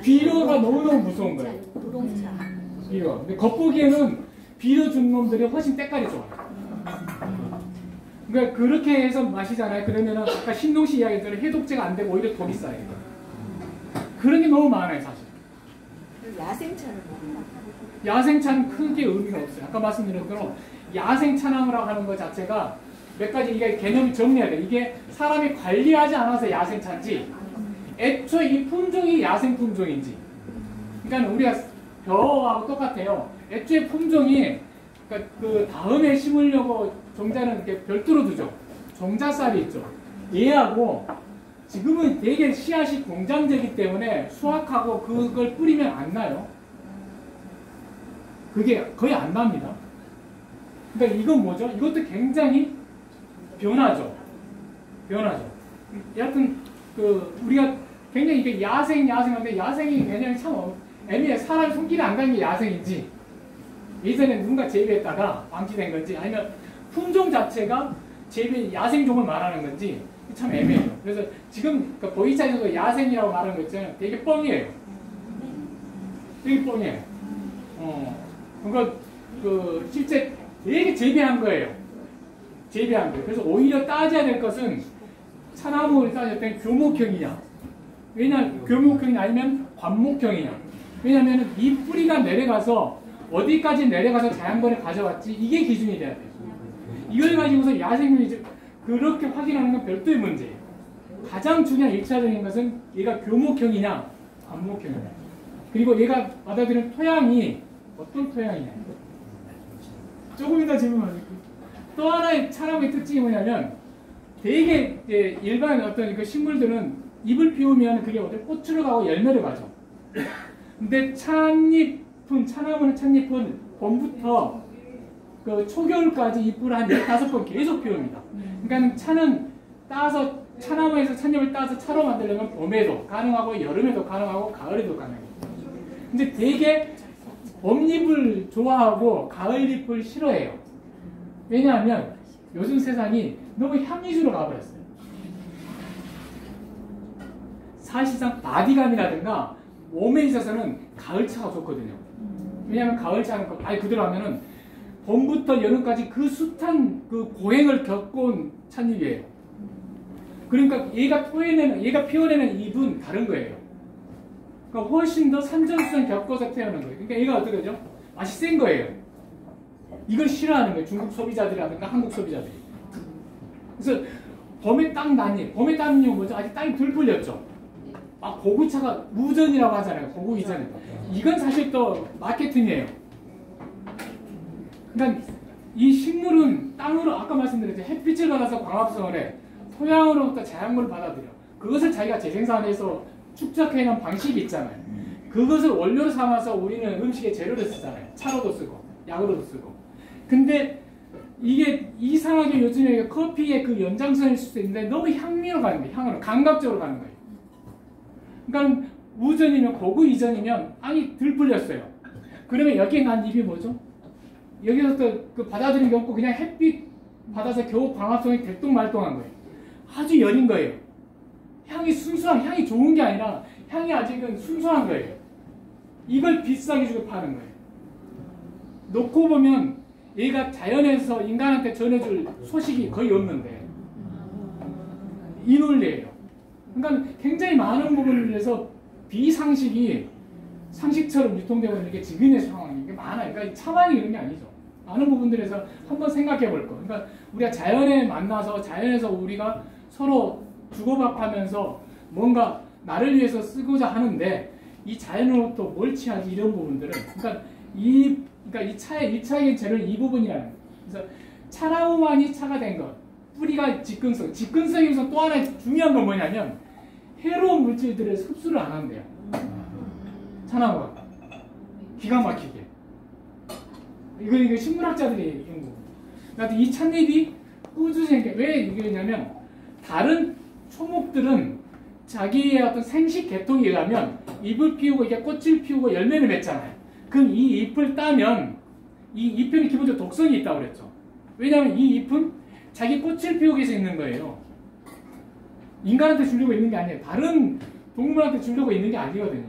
비료가 너무너무 무서운 거예요. 비료. 근데 겉보기에는 비료 준 놈들이 훨씬 때깔이 좋아요. 그러니까 그렇게 해서 마시잖아요. 그러면은 아까 신동씨 이야기대로 해독제가 안 되고 오히려 독이 쌓여요. 그런 게 너무 많아요, 사실. 야생차를 먹나? 야생차는 크게 의미가 없어요. 아까 말씀드린 대로 야생차나무라고 하는 것 자체가 몇 가지 이게 개념이 정리해야 돼요. 이게 사람이 관리하지 않아서 야생차인지 애초에 이 품종이 야생 품종인지. 그러니까 우리가 벼하고 똑같아요. 애초에 품종이 그러니까 그 다음에 심으려고 종자는 이렇게 별도로 두죠. 종자쌀이 있죠. 얘하고 지금은 되게 씨앗이 공장제이기 때문에 수확하고 그걸 뿌리면 안 나요. 그게 거의 안 납니다. 그러니까 이건 뭐죠? 이것도 굉장히 변하죠. 여하튼 우리가 굉장히 이게 야생인데 야생이 개념이 참 애매해. 사람이 손길이 안 가는 게 야생인지 예전에 누군가 재배했다가 방치된 건지 아니면 품종 자체가 야생종을 말하는 건지 참 애매해요. 그래서 지금 보이차에서도 야생이라고 말하는 거 있잖아요. 되게 뻥이에요. 되게 뻥이에요. 그러니까 실제 되게 재배한 거예요. 그래서 오히려 따져야 될 것은 차나무를 따질 때 교목형이냐. 왜냐하면 교목형이 아니면 관목형이냐. 왜냐하면 이 뿌리가 내려가서 어디까지 내려가서 자연번에 가져왔지 이게 기준이 돼야 돼요. 이걸 가지고서 야생균이 그렇게 확인하는 건 별도의 문제예요. 가장 중요한 1차적인 것은 얘가 교목형이냐 반목형이냐, 그리고 얘가 받아들이는 토양이 어떤 토양이냐. 조금 이따 질문하세요. 또 하나의 차나무의 특징이 뭐냐면, 되게 일반 어떤 그 식물들은 잎을 피우면 그게 어떤 꽃으로 가고 열매를 가죠. 근데 차나무는 찻잎은 봄부터 그 초겨울까지 잎을 한 15번 계속 피웁니다. 그러니까 차는 따서, 차나무에서 찻잎을 따서 차로 만들려면 봄에도 가능하고 여름에도 가능하고 가을에도 가능해요. 근데 되게 봄잎을 좋아하고 가을잎을 싫어해요. 왜냐하면 요즘 세상이 너무 향위주로 가버렸어요. 사실상 바디감이라든가 몸에 있어서는 가을차가 좋거든요. 왜냐하면 가을차는 아예 그대로 하면은 봄부터 여름까지 그 숱한 그 고행을 겪어온 찻잎이에요. 그러니까 얘가 피워내는 잎은 다른 거예요. 그러니까 훨씬 더 산전수전 겪어서 태어난 거예요. 그러니까 얘가 어떻게 되죠? 맛이 센 거예요. 이걸 싫어하는 거예요. 중국 소비자들이라든가 한국 소비자들이. 그래서 봄에 딱 난 잎. 봄에 딴 잎은 뭐죠? 아직 땅이 덜 풀렸죠. 막 고구차가 무전이라고 하잖아요. 고구 이전. 이건 사실 또 마케팅이에요. 그러니까 이 식물은 땅으로, 아까 말씀드렸죠. 햇빛을 받아서 광합성을 해. 토양으로부터 자양물을 받아들여. 그것을 자기가 재생산해서 축적해놓은 방식이 있잖아요. 그것을 원료로 삼아서 우리는 음식의 재료를 쓰잖아요. 차로도 쓰고 약으로도 쓰고. 근데 이게 이상하게 요즘에 커피의 그 연장선일 수도 있는데 너무 향미로 가는 거예요. 향으로 감각적으로 가는 거예요. 그러니까 우전이면, 고구 이전이면 땅이 덜 풀렸어요. 그러면 여기에 난 잎이 뭐죠? 여기서부터 그 받아들인 게 없고 그냥 햇빛 받아서 겨우 광합성이 들뚱말뚱한 거예요. 아주 여린 거예요. 향이 순수한, 향이 좋은 게 아니라 향이 아직은 순수한 거예요. 이걸 비싸게 주고 파는 거예요. 놓고 보면 얘가 자연에서 인간한테 전해줄 소식이 거의 없는데, 이 논리예요. 그러니까 굉장히 많은 부분에서 비상식이 상식처럼 유통되고 있는 게 지금의 상황이 많아요. 그러니까 차만이 이런 게 아니죠. 많은 부분들에서 한번 생각해 볼 거. 그러니까 우리가 자연에 만나서 자연에서 우리가 서로 주고받으면서 뭔가 나를 위해서 쓰고자 하는데 이 자연으로부터 뭘 취하지, 이런 부분들은, 그러니까 이 차의 1차적인 재료는 이 부분이라는 거예요. 그래서 차나무만이 차가 된 것, 뿌리가 직근성. 직근성에서 또 하나 중요한 건 뭐냐면 해로운 물질들을 흡수를 안 한대요. 차나무가 기가 막히게. 이거 식물학자들이 연구. 그러니까 이 찻잎이 꾸준히 왜 이게냐면, 다른 초목들은 자기의 어떤 생식 계통에 의하면 잎을 피우고 이게 꽃을 피우고 열매를 맺잖아요. 그럼 이 잎을 따면 이 잎에는 기본적으로 독성이 있다고 그랬죠. 왜냐하면 이 잎은 자기 꽃을 피우기 위해서 있는 거예요. 인간한테 주려고 있는 게 아니에요. 다른 동물한테 주려고 있는 게 아니거든요.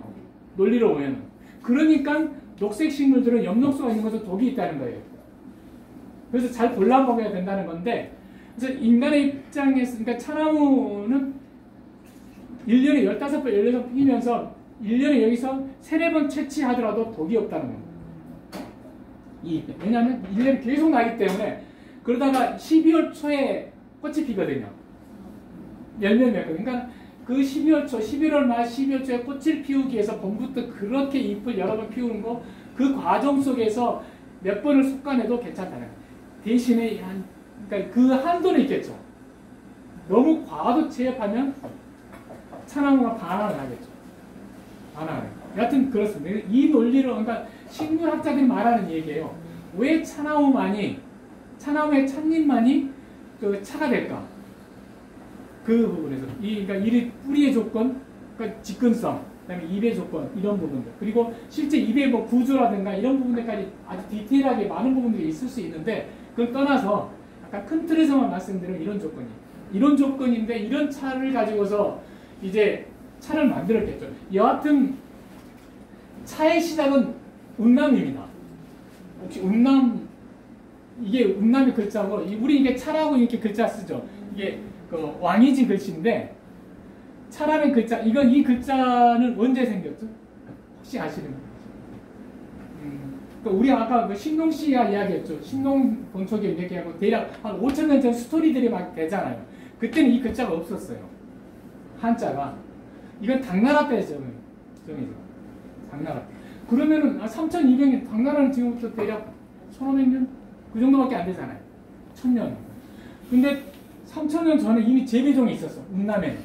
논리로 보면. 그러니까 녹색 식물들은 엽록소가 있는 것은 독이 있다는 거예요. 그래서 잘 골라 먹어야 된다는 건데, 그래서 인간의 입장에서, 그러니까 차나무는 1년에 15번, 16번 피면서 1년에 여기서 3-4번 채취하더라도 독이 없다는 겁니다. 왜냐하면 1년에 계속 나기 때문에. 그러다가 12월 초에 꽃이 피거든요. 열매를 맺거든요. 그러니까 그 12월 초, 11월 말 12월 초에 꽃을 피우기 위해서 봄부터 그렇게 잎을 여러 번 피우는 거, 그 과정 속에서 몇 번을 솎아내도 괜찮다는 거예요. 대신에 그러니까 그 한도는 있겠죠. 너무 과도 체협하면 차나무가 반환을 하겠죠. 반환을. 여하튼 그렇습니다. 이 논리로, 그러니까 식물학자들이 말하는 얘기예요. 왜 차나무의 찻잎만이 그 차가 될까? 그 부분에서 그러니까 이 뿌리의 조건, 그러니까 직근성, 그다음에 잎의 조건, 이런 부분들, 그리고 실제 잎의 뭐 구조라든가 이런 부분들까지 아주 디테일하게 많은 부분들이 있을 수 있는데, 그걸 떠나서 약간 큰 틀에서만 말씀드리면 이런 조건이에요. 이런 조건인데 이런 차를 가지고서 이제 차를 만들었겠죠. 여하튼 차의 시작은 운남입니다. 혹시 운남, 이게 운남의 글자고, 우리 이게 차라고 이렇게 글자 쓰죠. 이게 그 왕이지 글씨인데, 차라는 글자, 이 글자는 언제 생겼죠? 혹시 아시는 분? 그러니까 우리 아까 그 신농 씨가 이야기했죠. 신농 본초기 얘기하고 대략 한 5,000년 전 스토리들이 막 되잖아요. 그때는 이 글자가 없었어요. 한자가. 이건 당나라 때죠. 당나라. 그러면은 3,200년, 당나라는 지금부터 대략 1,500년? 그 정도밖에 안 되잖아요. 1,000년. 근데 3,000년 전에 이미 제비종이 있었어. 운남에는.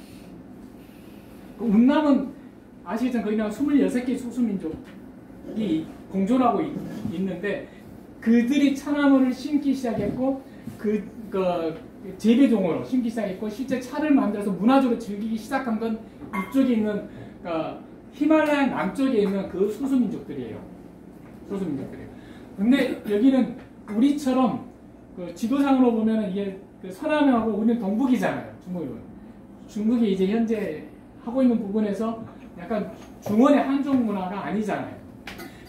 그 운남은 아시겠지만 거기 나온 26개 소수민족이 공존하고 있는데 그들이 차나무를 심기 시작했고 그 재배종으로 심기 시작했고 실제 차를 만들어서 문화적으로 즐기기 시작한 건 이쪽에 있는 히말라야 남쪽에 있는 그 소수민족들이에요. 소수민족들이에요. 근데 여기는 우리처럼 그 지도상으로 보면은 이게 그 서남하고 우리는 동북이잖아요. 중국이 이제 현재 하고 있는 부분에서 약간 중원의 한족 문화가 아니잖아요.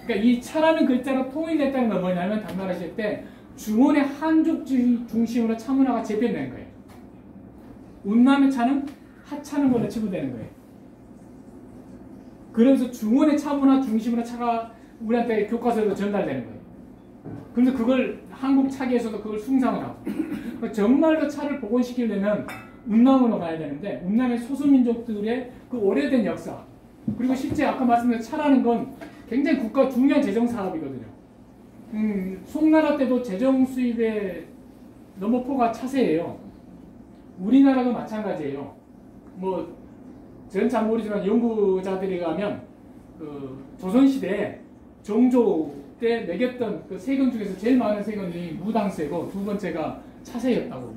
그러니까 이 차라는 글자로 통일됐다는 건 뭐냐면 당나라 시대 때 중원의 한족 중심으로 차 문화가 재편된 거예요. 운남의 차는 하차는 걸로 치부되는 거예요. 그래서 중원의 차 문화 중심으로 차가 우리한테 교과서로 전달되는 거예요. 그래서 그걸 한국 차계에서도 그걸 숭상을 하고 그러니까 정말로 차를 복원시키려면 운남으로 가야 되는데 운남의 소수민족들의 그 오래된 역사 그리고 실제 아까 말씀드린 차라는 건 굉장히 국가 중요한 재정 사업이거든요. 송나라 때도 재정 수입의 넘버포가 차세예요. 우리나라도 마찬가지예요. 뭐 저는 잘 모르지만 연구자들이 가면 그 조선시대에 정조 때 매겼던 그 세금 중에서 제일 많은 세금이 무당세고 두 번째가 차세였다고.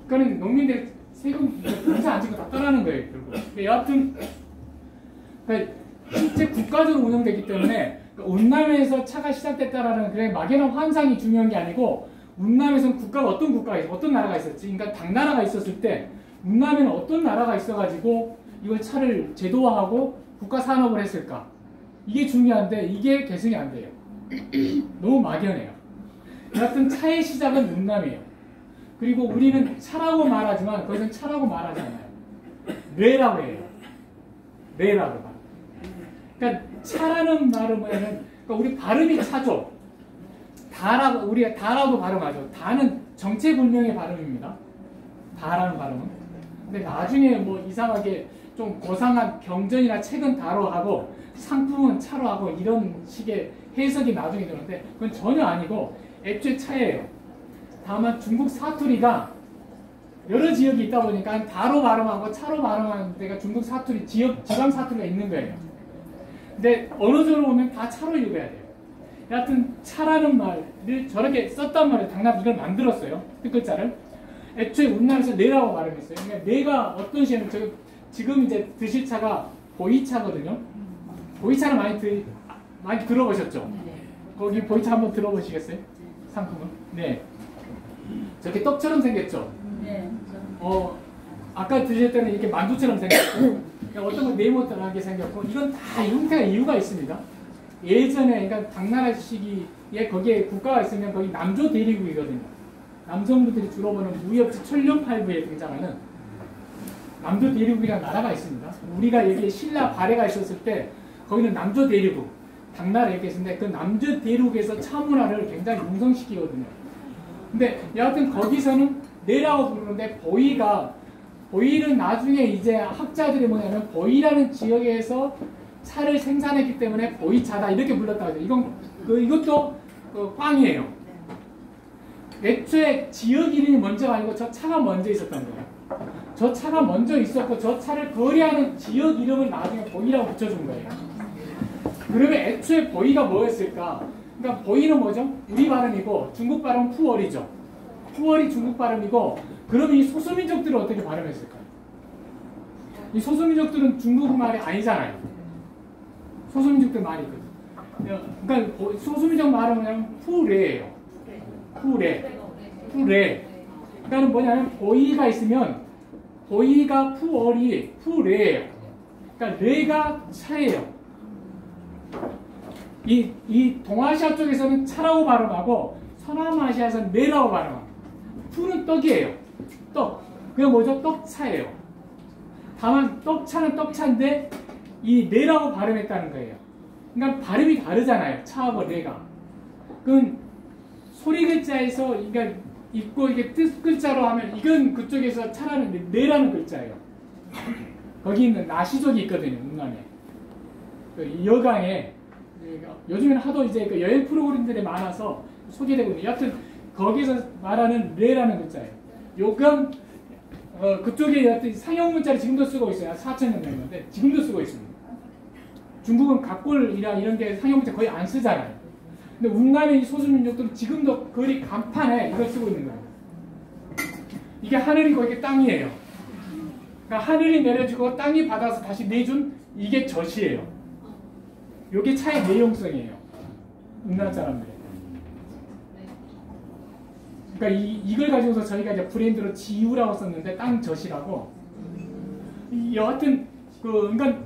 그러니까 농민들 세금 공사 안 짓고 다 떠나는 거예요. 결국. 여하튼 그러니까 실제 국가적으로 운영되기 때문에 운남에서 차가 시작됐다라는 그냥 막연한 환상이 중요한 게 아니고 운남에서는 국가가 어떤 국가가 있어, 어떤 나라가 있었지. 그러니까 당나라가 있었을 때 운남에는 어떤 나라가 있어가지고 이걸 차를 제도화하고 국가 산업을 했을까. 이게 중요한데 이게 계승이 안 돼요. 너무 막연해요. 여하튼 차의 시작은 운남이에요. 그리고 우리는 차라고 말하지만 거기서는 차라고 말하지 않아요. 뇌라고 해요. 뇌라고 말. 그러니까 차라는 말은 뭐냐면 그러니까 우리 발음이 차죠. 다라고 우리가 다라고 발음하죠. 다는 정체불명의 발음입니다. 다라는 발음은. 근데 나중에 뭐 이상하게 좀 고상한 경전이나 책은 다로 하고 상품은 차로 하고 이런 식의 해석이 나중에 되는데 그건 전혀 아니고 애초에 차예요. 다만 중국 사투리가 여러 지역이 있다 보니까 다로 발음하고 차로 발음하는 데가 중국 사투리, 지방 사투리가 있는 거예요. 근데 언어적으로 보면 다 차로 읽어야 돼요. 여하튼 차라는 말을 저렇게 썼단 말이에요. 당나라 이걸 만들었어요. 뜻글자를. 애초에 운남에서 내라고 발음했어요. 그러니까 내가 어떤 시에는 지금 이제 드실 차가 보이차거든요. 보이차는 많이 들어보셨죠? 거기 보이차 한번 들어보시겠어요? 상품은? 네. 저렇게 떡처럼 생겼죠? 네. 아까 드실 때는 이렇게 만두처럼 생겼고, 어떤 건 네모나게 생겼고, 이건 다 형태가 이유가 있습니다. 예전에, 그러니까 당나라 시기에 거기에 국가가 있으면 거기 남조 대리국이거든요. 남성분들이 주로 보는 무협지 천룡팔부에 등장하는 남조 대리국이라는 나라가 있습니다. 우리가 여기에 신라 발해가 있었을 때 거기는 남조 대리국, 당나라 이렇게 있었는데 그 남조 대리국에서 차 문화를 굉장히 융성시키거든요. 근데 여하튼 거기서는 내라고 부르는데 보이는 나중에 이제 학자들이 뭐냐면 보이라는 지역에서 차를 생산했기 때문에 보이차다 이렇게 불렀다고 해요. 이것도 꽝이에요. 애초에 지역 이름이 먼저가 아니고 저 차가 먼저 있었던 거예요. 저 차가 먼저 있었고 저 차를 거래하는 지역 이름을 나중에 보이라고 붙여준 거예요. 그러면 애초에 보이가 뭐였을까? 그러니까 보이는 뭐죠? 우리 발음이고 중국 발음은 푸월이죠. 푸월이 중국 발음이고 그러면 이 소수민족들은 어떻게 발음했을까요? 이 소수민족들은 중국말이 아니잖아요. 소수민족들 말이거든요. 그러니까 소수민족 말은 그냥 푸레예요. 푸레. 그러니까 뭐냐면 보이가 있으면 보이가 푸월이 푸레예요. 그러니까 레가 차예요. 이 동아시아 쪽에서는 차라고 발음하고 서남아시아에서는 네라고 발음합니다. 푸는 떡이에요. 떡. 그게 뭐죠? 떡차예요. 다만 떡차는 떡차인데 이 네라고 발음했다는 거예요. 그러니까 발음이 다르잖아요. 차하고 레가. 그건 소리 글자에서 그러니까 읽고 이게 뜻 글자로 하면 이건 그쪽에서 차라는 레라는 글자예요. 거기 있는 나시족이 있거든요. 운남에. 그 여강에 요즘에는 하도 이제 그 여행 프로그램들이 많아서 소개되고 있는데 여하튼 거기서 말하는 레라는 글자예요. 요건 그쪽에 여하튼 상형 문자를 지금도 쓰고 있어요. 4,000년 된 건데 지금도 쓰고 있습니다. 중국은 갑골이랑 이런 게 상형 문자 거의 안 쓰잖아요. 근데 운남의 소수민족들은 지금도 거의 간판에 이걸 쓰고 있는 거예요. 이게 하늘이고 이게 땅이에요. 그러니까 하늘이 내려주고 땅이 받아서 다시 내준 이게 젖이에요. 이게 차의 내용성이에요. 운남 사람들의. 그러니까 이걸 가지고서 저희가 이제 브랜드로 지우라고 썼는데 땅젖이라고. 여하튼 그러니까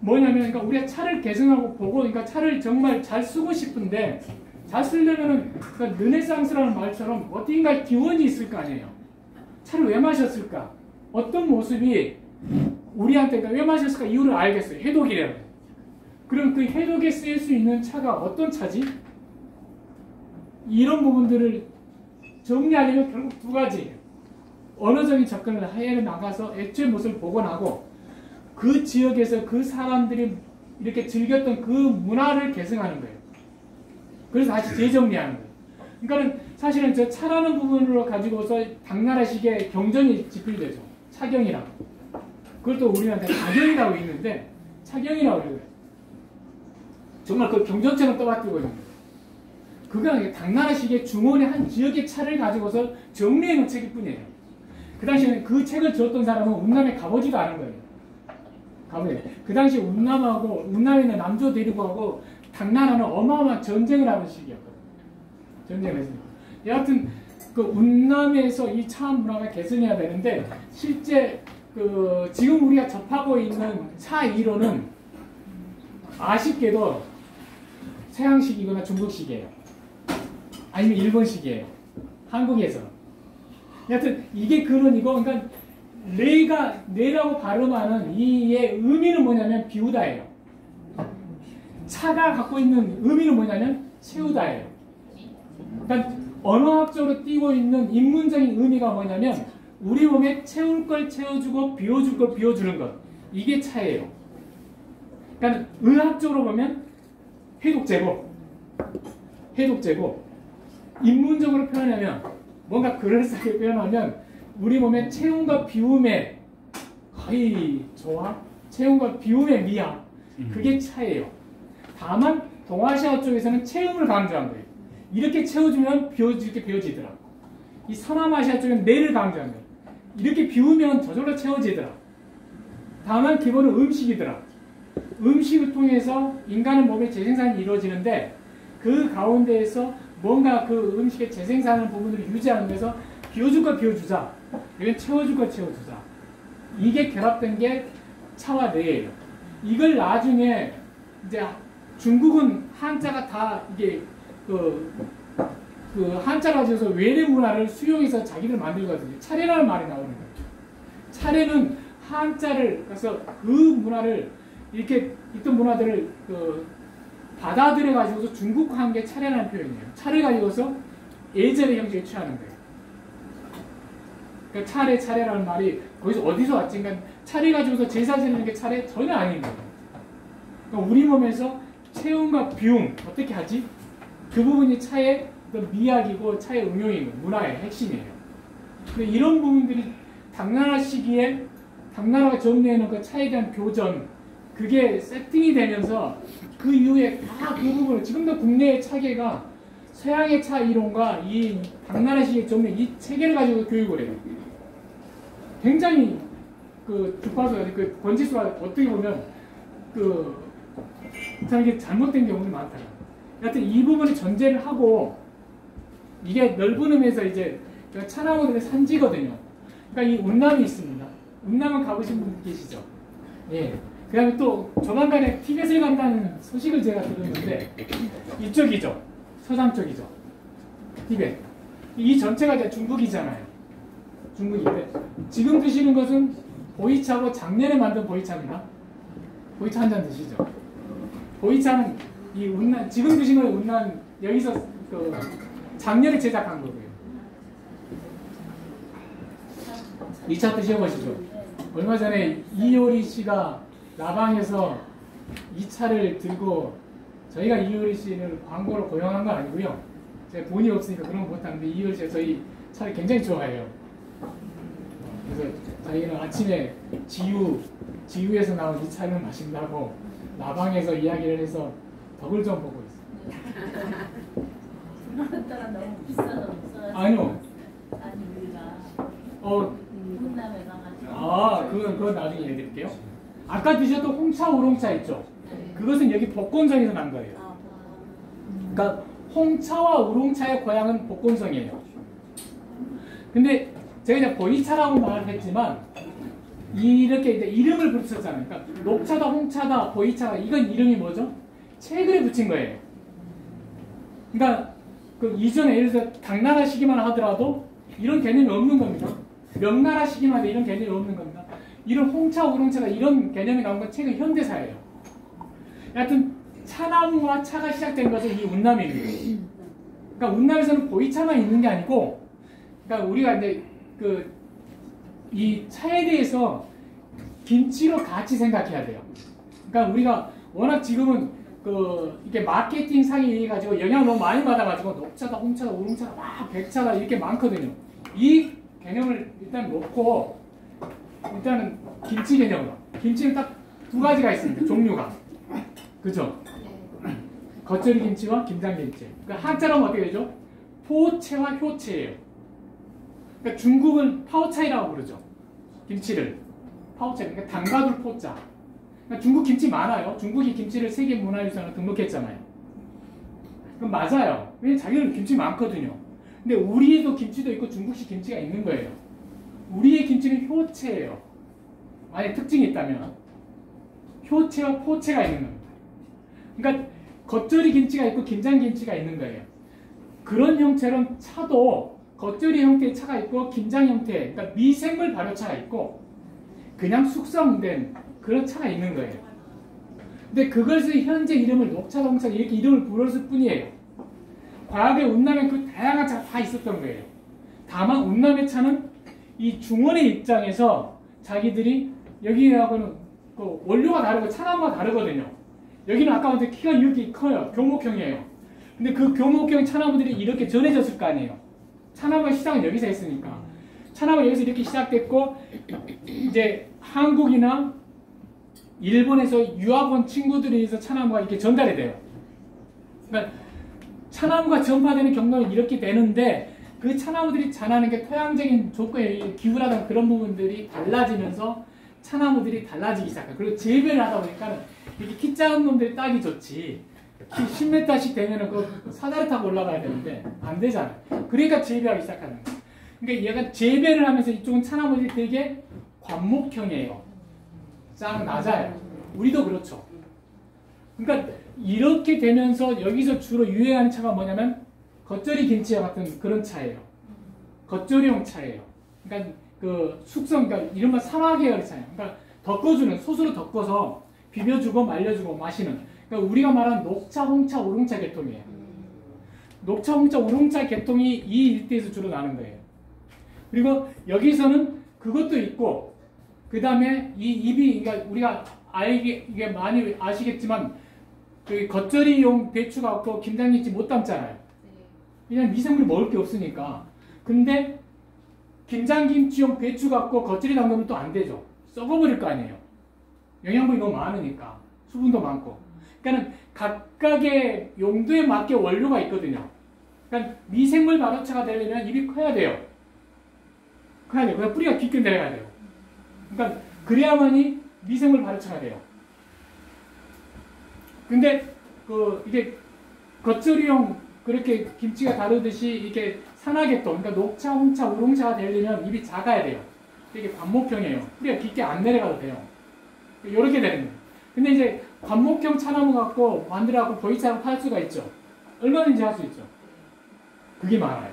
뭐냐면 그러니까 우리가 차를 개성하고 보고 그러니까 차를 정말 잘 쓰고 싶은데 잘 쓰려면은 그러니까 르네상스라는 말처럼 어딘가 기원이 있을 거 아니에요. 차를 왜 마셨을까? 어떤 모습이 우리한테 그러니까 왜 마셨을까 이유를 알겠어요. 해독이래요. 그럼 그 해독에 쓰일 수 있는 차가 어떤 차지? 이런 부분들을 정리하려면 결국 두 가지예요. 언어적인 접근을 해 나가서 애초의 모습을 복원하고 그 지역에서 그 사람들이 이렇게 즐겼던 그 문화를 개성하는 거예요. 그래서 다시 재정리하는 거예요. 그러니까는 사실은 저 차라는 부분으로 가지고서 당나라식의 경전이 집필되죠. 차경이라고. 그것도 우리한테 가경이라고 있는데 차경이라고 그래요. 정말 그 경전처럼 떠받들고 있는 거예요. 그건 당나라식의 중원의 한 지역의 차를 가지고서 정리해 놓은 책일 뿐이에요. 그 당시에는 그 책을 지었던 사람은 운남에 가보지도 않은 거예요. 그 당시 운남에 있는 남조 데리고 하고 당나라는 어마어마한 전쟁을 하는 시기였거든요. 전쟁을 했습니다. 여하튼 그 운남에서 이 차 문화가 개선해야 되는데 실제 그 지금 우리가 접하고 있는 차 이론은 아쉽게도 서양식이거나 중국식이에요. 아니면 일본식이에요. 한국에서. 여하튼 이게 근원이고 그러니까 레라고 발음하는 이의 의미는 뭐냐면 비우다예요. 차가 갖고 있는 의미는 뭐냐면 채우다예요. 그러니까 언어학적으로 띄고 있는 인문적인 의미가 뭐냐면 우리 몸에 채울 걸 채워주고 비워줄 걸 비워주는 것. 이게 차예요. 그러니까 의학적으로 보면 해독제고 인문적으로 표현하면 뭔가 그럴싸하게 표현하면 우리 몸의 체온과 비움의 거의 조합, 체온과 비움의 미학, 그게 차예요. 다만 동아시아 쪽에서는 체음을 강조한 거예요. 이렇게 채워주면 이렇게 비워지더라. 이 서남아시아 쪽은 내를 강조한 거예요. 이렇게 비우면 저절로 채워지더라. 다만 기본은 음식이더라. 음식을 통해서 인간의 몸의 재생산이 이루어지는데 그 가운데에서 뭔가 그 음식의 재생산하는 부분을 유지하는 데서 비워줄 거 비워주자. 이건 채워줄 거 채워주자. 이게 결합된 게 차와 레예요. 이걸 나중에 이제 중국은 한자가 다 이게 그 한자 가지고서 외래 문화를 수용해서 자기들 만들거든요. 차례라는 말이 나오는 거예요. 차례는 한자를 그래서 그 문화를 이렇게 있던 문화들을 받아들여 가지고서 중국화한 게 차례라는 표현이에요. 차례 가지고서 예절의 형식에 취하는 거예요. 그러니까 차례라는 말이 거기서 어디서 왔지? 그러니까 차례 가지고서 제사 지내는 게 차례 전혀 아닌 거예요. 그러니까 우리 몸에서 체온과 비움 어떻게 하지? 그 부분이 차의 미학이고 차의 응용이고 문화의 핵심이에요. 근데 이런 부분들이 당나라 시기에 당나라가 정리해놓은 그 차에 대한 교전 그게 세팅이 되면서 그 이후에 다 그 부분을 지금도 국내의 차계가 서양의 차 이론과 이 당나라식의 정리 이 체계를 가지고 교육을 해요. 굉장히 그 주파수가 그 권지수가 어떻게 보면 참 이게 잘못된 경우는 많다요. 여하튼 이 부분을 전제를 하고 이게 넓은 의미에서 이제 차나무들의 산지거든요. 그러니까 이 운남이 있습니다. 운남은 가보신 분 계시죠? 예. 그 다음에 또 조만간에 티벳을 간다는 소식을 제가 들었는데 이쪽이죠. 서남 쪽이죠. 티벳. 이 전체가 이제 중국이잖아요. 중국인데 지금 드시는 것은 보이차고 작년에 만든 보이차입니다. 보이차 한 잔 드시죠. 보이차는 이 운난 지금 드신 거는 운난 여기서 그 작년에 제작한 거고요. 2차 드셔보시죠. 얼마 전에 이효리 씨가 라방에서 이 차를 들고 저희가 이효리 씨를 광고로 고용한 건 아니고요. 제가 돈이 없으니까 그런 거 못하는데 이효리 씨가 저희 차를 굉장히 좋아해요. 그래서 저희는 아침에 지유에서 나온 이 차를 마신다고 라방에서 이야기를 해서 덕을 좀 보고 있어요. 그거는 너무 비싸서 아니요. 아니 우리가 훈남에 가가지고 그건 나중에 얘기해드릴게요. 아까 드셨던 홍차 우롱차 있죠? 그것은 여기 복건성에서 난 거예요. 그러니까 홍차와 우롱차의 고향은 복건성이에요. 근데 제가 이제 보이차라고 말을 했지만 이렇게 이제 이름을 붙였잖아요. 그러니까 녹차다, 홍차다, 보이차다 이건 이름이 뭐죠? 최근에 붙인 거예요. 그러니까 그 이전에 예를 들어서 당나라 시기만 하더라도 이런 개념이 없는 겁니다. 명나라 시기만 해도 이런 개념이 없는 겁니다. 이런 홍차, 우롱차가 이런 개념이 나온 건 최근 현대사예요. 여하튼 차나무와 차가 시작된 것은 이 운남입니다. 그러니까 운남에서는 보이차만 있는 게 아니고, 그러니까 우리가 이제 이 차에 대해서 김치로 같이 생각해야 돼요. 그러니까 우리가 워낙 지금은 이게 마케팅 상이 가지고 영향을 너무 많이 받아가지고 녹차다, 홍차다, 우롱차다, 막 백차다 이렇게 많거든요. 이 개념을 일단 놓고 일단은 김치 개념으로. 김치는 딱 두 가지가 있습니다. 종류가. 그죠? 겉절이 김치와 김장김치. 그러니까 한자로는 어떻게 되죠? 포체와 효체예요. 그러니까 중국은 파오차이라고 부르죠. 김치를. 파오차이. 그러니까 당가둘 포자. 그러니까 중국 김치 많아요. 중국이 김치를 세계 문화유산으로 등록했잖아요. 그럼 맞아요. 왜냐면 자기는 김치 많거든요. 근데 우리에도 김치도 있고 중국식 김치가 있는 거예요. 우리의 김치는 효체예요. 만약 특징이 있다면 효체와 포체가 있는 겁니다. 그러니까 겉절이 김치가 있고 김장김치가 있는 거예요. 그런 형태로는 차도 겉절이 형태의 차가 있고 김장 형태, 그러니까 미생물 발효차가 있고 그냥 숙성된 그런 차가 있는 거예요. 근데 그것을 현재 이름을 녹차, 홍차 이렇게 이름을 불렀을 뿐이에요. 과거에 운남에 그 다양한 차가 다 있었던 거예요. 다만 운남의 차는 이 중원의 입장에서 자기들이 여기하고는 그 원료가 다르고 차나무가 다르거든요. 여기는 아까 봤을 때 키가 이렇게 커요. 교목형이에요. 근데 그 교목형 차나무들이 이렇게 전해졌을 거 아니에요. 차나무의 시작은 여기서 했으니까. 차나무가 여기서 이렇게 시작됐고 이제 한국이나 일본에서 유학 온 친구들에 의해서 차나무가 이렇게 전달이 돼요. 그러니까 차나무가 전파되는 경로는 이렇게 되는데 그 차나무들이 자라는 게 토양적인 조건에 기후라든 그런 부분들이 달라지면서 차나무들이 달라지기 시작해요. 그리고 재배를 하다 보니까 이렇게 키 작은 놈들이 따기 좋지. 키 10m씩 되면은 그 사다리 타고 올라가야 되는데 안 되잖아요. 그러니까 재배하기 시작하는 거예요. 그러니까 얘가 재배를 하면서 이쪽은 차나무들이 되게 관목형이에요. 짱 낮아요. 우리도 그렇죠. 그러니까 이렇게 되면서 여기서 주로 유행하는 차가 뭐냐면 겉절이 김치와 같은 그런 차예요. 겉절이용 차예요. 그러니까 그 숙성, 그러니까 이른바 산화계열의 차예요. 그러니까 덮어주는, 솥으로 덮어서 비벼주고 말려주고 마시는. 그러니까 우리가 말하는 녹차, 홍차, 우롱차 계통이에요. 녹차, 홍차, 우롱차 계통이 이 일대에서 주로 나는 거예요. 그리고 여기서는 그것도 있고, 그 다음에 이 입이, 그러니까 우리가 이게 많이 아시겠지만, 그 겉절이용 배추가 없고 김장김치 못 담잖아요. 그냥 미생물이 먹을 게 없으니까. 근데 김장김치용 배추 갖고 겉절이 담그면 또 안 되죠. 썩어버릴 거 아니에요. 영양분이 너무 많으니까. 수분도 많고. 그러니까 각각의 용도에 맞게 원료가 있거든요. 그러니까 미생물 발효차가 되려면 입이 커야 돼요. 커야 돼요. 그냥 뿌리가 깊게 내려가야 돼요. 그러니까 그래야만이 미생물 발효차가 돼요. 근데 이게 겉절이용 그렇게 김치가 다르듯이 이렇게 산화계통, 그러니까 녹차, 홍차, 우롱차가 되려면 입이 작아야 돼요. 이게 관목형이에요. 뿌리가 깊게 안 내려가도 돼요. 이렇게 되는 거예요. 근데 이제 관목형 차나무 갖고 만들어갖고 보이차랑 팔 수가 있죠. 얼마든지 할 수 있죠. 그게 많아요.